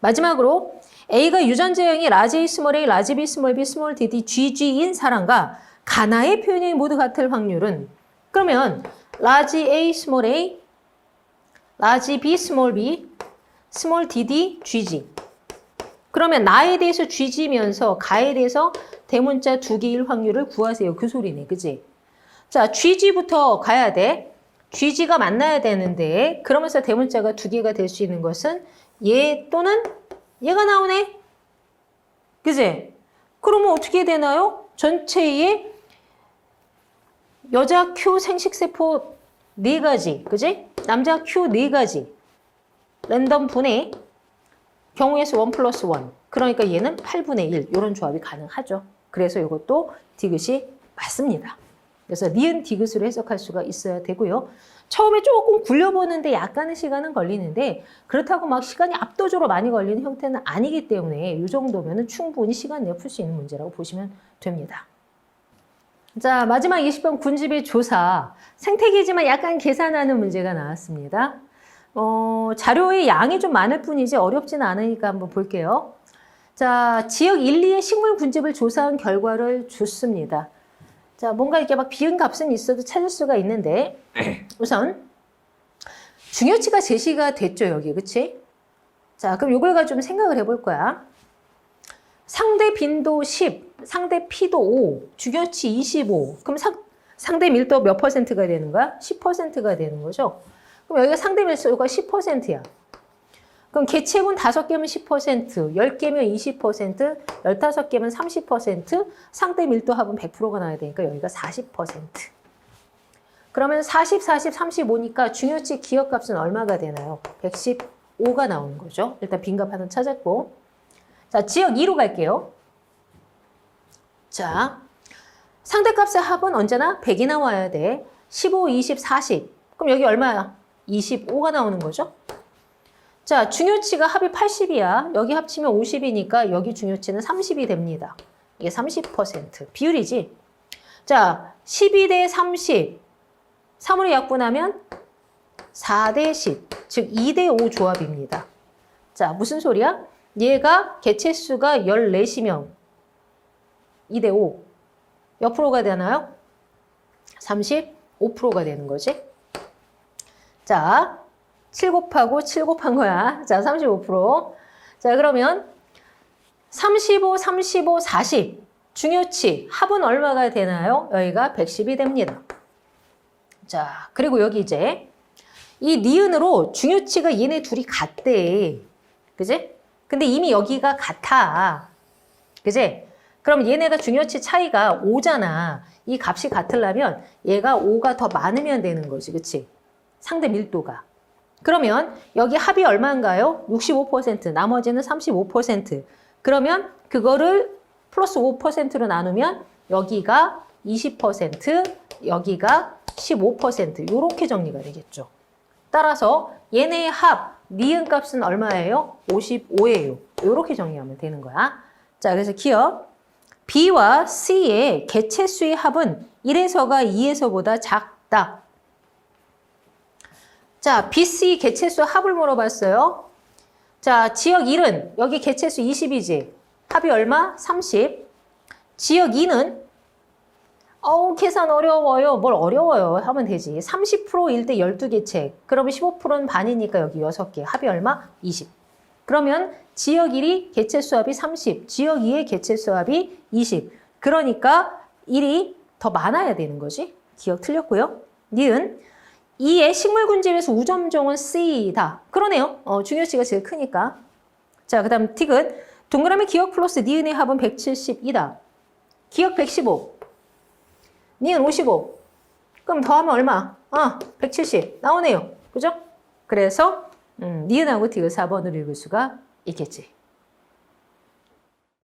마지막으로 A가 유전자형이 라지 A, 스몰 A, 라지 B, 스몰 B, 스몰 DD, GG인 사람과 가나의 표현형이 모두 같을 확률은 그러면 라지 A, 스몰 A, 라지 B, 스몰 B, 스몰 DD, GG. 그러면 나에 대해서 GG면서 가에 대해서 대문자 2개일 확률을 구하세요. 그 소리네. 그지? 자, GG부터 가야 돼. GG가 만나야 되는데 그러면서 대문자가 2개가 될 수 있는 것은 얘 또는 얘가 나오네. 그지? 그러면 어떻게 되나요? 전체의 여자 Q 생식세포 4가지. 그지? 남자 Q 4가지. 랜덤 분해. 경우에서 1 플러스 1. 그러니까 얘는 8분의 1. 이런 조합이 가능하죠. 그래서 이것도 디귿이 맞습니다. 그래서 니은 디귿으로 해석할 수가 있어야 되고요. 처음에 조금 굴려보는데 약간의 시간은 걸리는데 그렇다고 막 시간이 압도적으로 많이 걸리는 형태는 아니기 때문에 이 정도면 충분히 시간 내에 풀 수 있는 문제라고 보시면 됩니다. 자, 마지막 20번 군집의 조사. 생태계지만 약간 계산하는 문제가 나왔습니다. 자료의 양이 좀 많을 뿐이지 어렵지는 않으니까 한번 볼게요. 자, 지역 1, 2의 식물 군집을 조사한 결과를 줬습니다. 자, 뭔가 이렇게 막 비은 값은 있어도 찾을 수가 있는데 우선 중요치가 제시가 됐죠, 여기. 그치? 자, 그럼 이걸 가지고 좀 생각을 해볼 거야. 상대 빈도 10, 상대 피도 5, 중요치 25. 그럼 상대 밀도 몇 퍼센트가 되는 거야? 10%가 되는 거죠. 그럼 여기가 상대 밀도가 10%야. 그럼 개체군 5개면 10%, 10개면 20%, 15개면 30%, 상대 밀도 합은 100%가 나야 되니까 여기가 40%. 그러면 40, 40, 35니까 중요치 기억값은 얼마가 되나요? 115가 나오는 거죠. 일단 빈값 하나 찾았고. 자, 지역 2로 갈게요. 자, 상대값의 합은 언제나 100이 나와야 돼. 15, 20, 40. 그럼 여기 얼마야? 25가 나오는 거죠. 자, 중요치가 합이 80이야. 여기 합치면 50이니까 여기 중요치는 30이 됩니다. 이게 30%. 비율이지. 자, 12대 30. 3으로 약분하면 4대 10. 즉 2대 5 조합입니다. 자, 무슨 소리야? 얘가 개체수가 14시면 2대 5. 몇 프로가 되나요? 35%가 되는 거지. 자, 7 곱하고 7 곱한 거야. 자, 35%. 자, 그러면 35, 35, 40. 중요치, 합은 얼마가 되나요? 여기가 110이 됩니다. 자, 그리고 여기 이제 이 니은으로 중요치가 얘네 둘이 같대. 그지? 근데 이미 여기가 같아. 그지? 그럼 얘네가 중요치 차이가 5잖아. 이 값이 같으려면 얘가 5가 더 많으면 되는 거지. 그치? 상대 밀도가. 그러면 여기 합이 얼마인가요? 65%, 나머지는 35%. 그러면 그거를 플러스 5%로 나누면 여기가 20%, 여기가 15% 이렇게 정리가 되겠죠. 따라서 얘네의 합, 니은 값은 얼마예요? 55예요. 이렇게 정리하면 되는 거야. 자, 그래서 기억. B와 C의 개체수의 합은 1에서가 2에서보다 작다. 자, BC 개체수 합을 물어봤어요. 자, 지역 1은 여기 개체수 20이지. 합이 얼마? 30. 지역 2는 계산 어려워요. 뭘 어려워요. 하면 되지. 30%일 때 12개체. 그러면 15%는 반이니까 여기 6개. 합이 얼마? 20. 그러면 지역 1이 개체수 합이 30. 지역 2의 개체수 합이 20. 그러니까 1이 더 많아야 되는 거지. 기억 틀렸고요. 니은 2의 식물군집에서 우점종은 C다. 그러네요. 중요치가 제일 크니까. 자, 그 다음 틱은 동그라미 기억 플러스 니은의 합은 172다. 기억 115. 니은 55. 그럼 더하면 얼마? 170. 나오네요. 그죠? 그래서 니은하고 틱을 4번으로 읽을 수가 있겠지.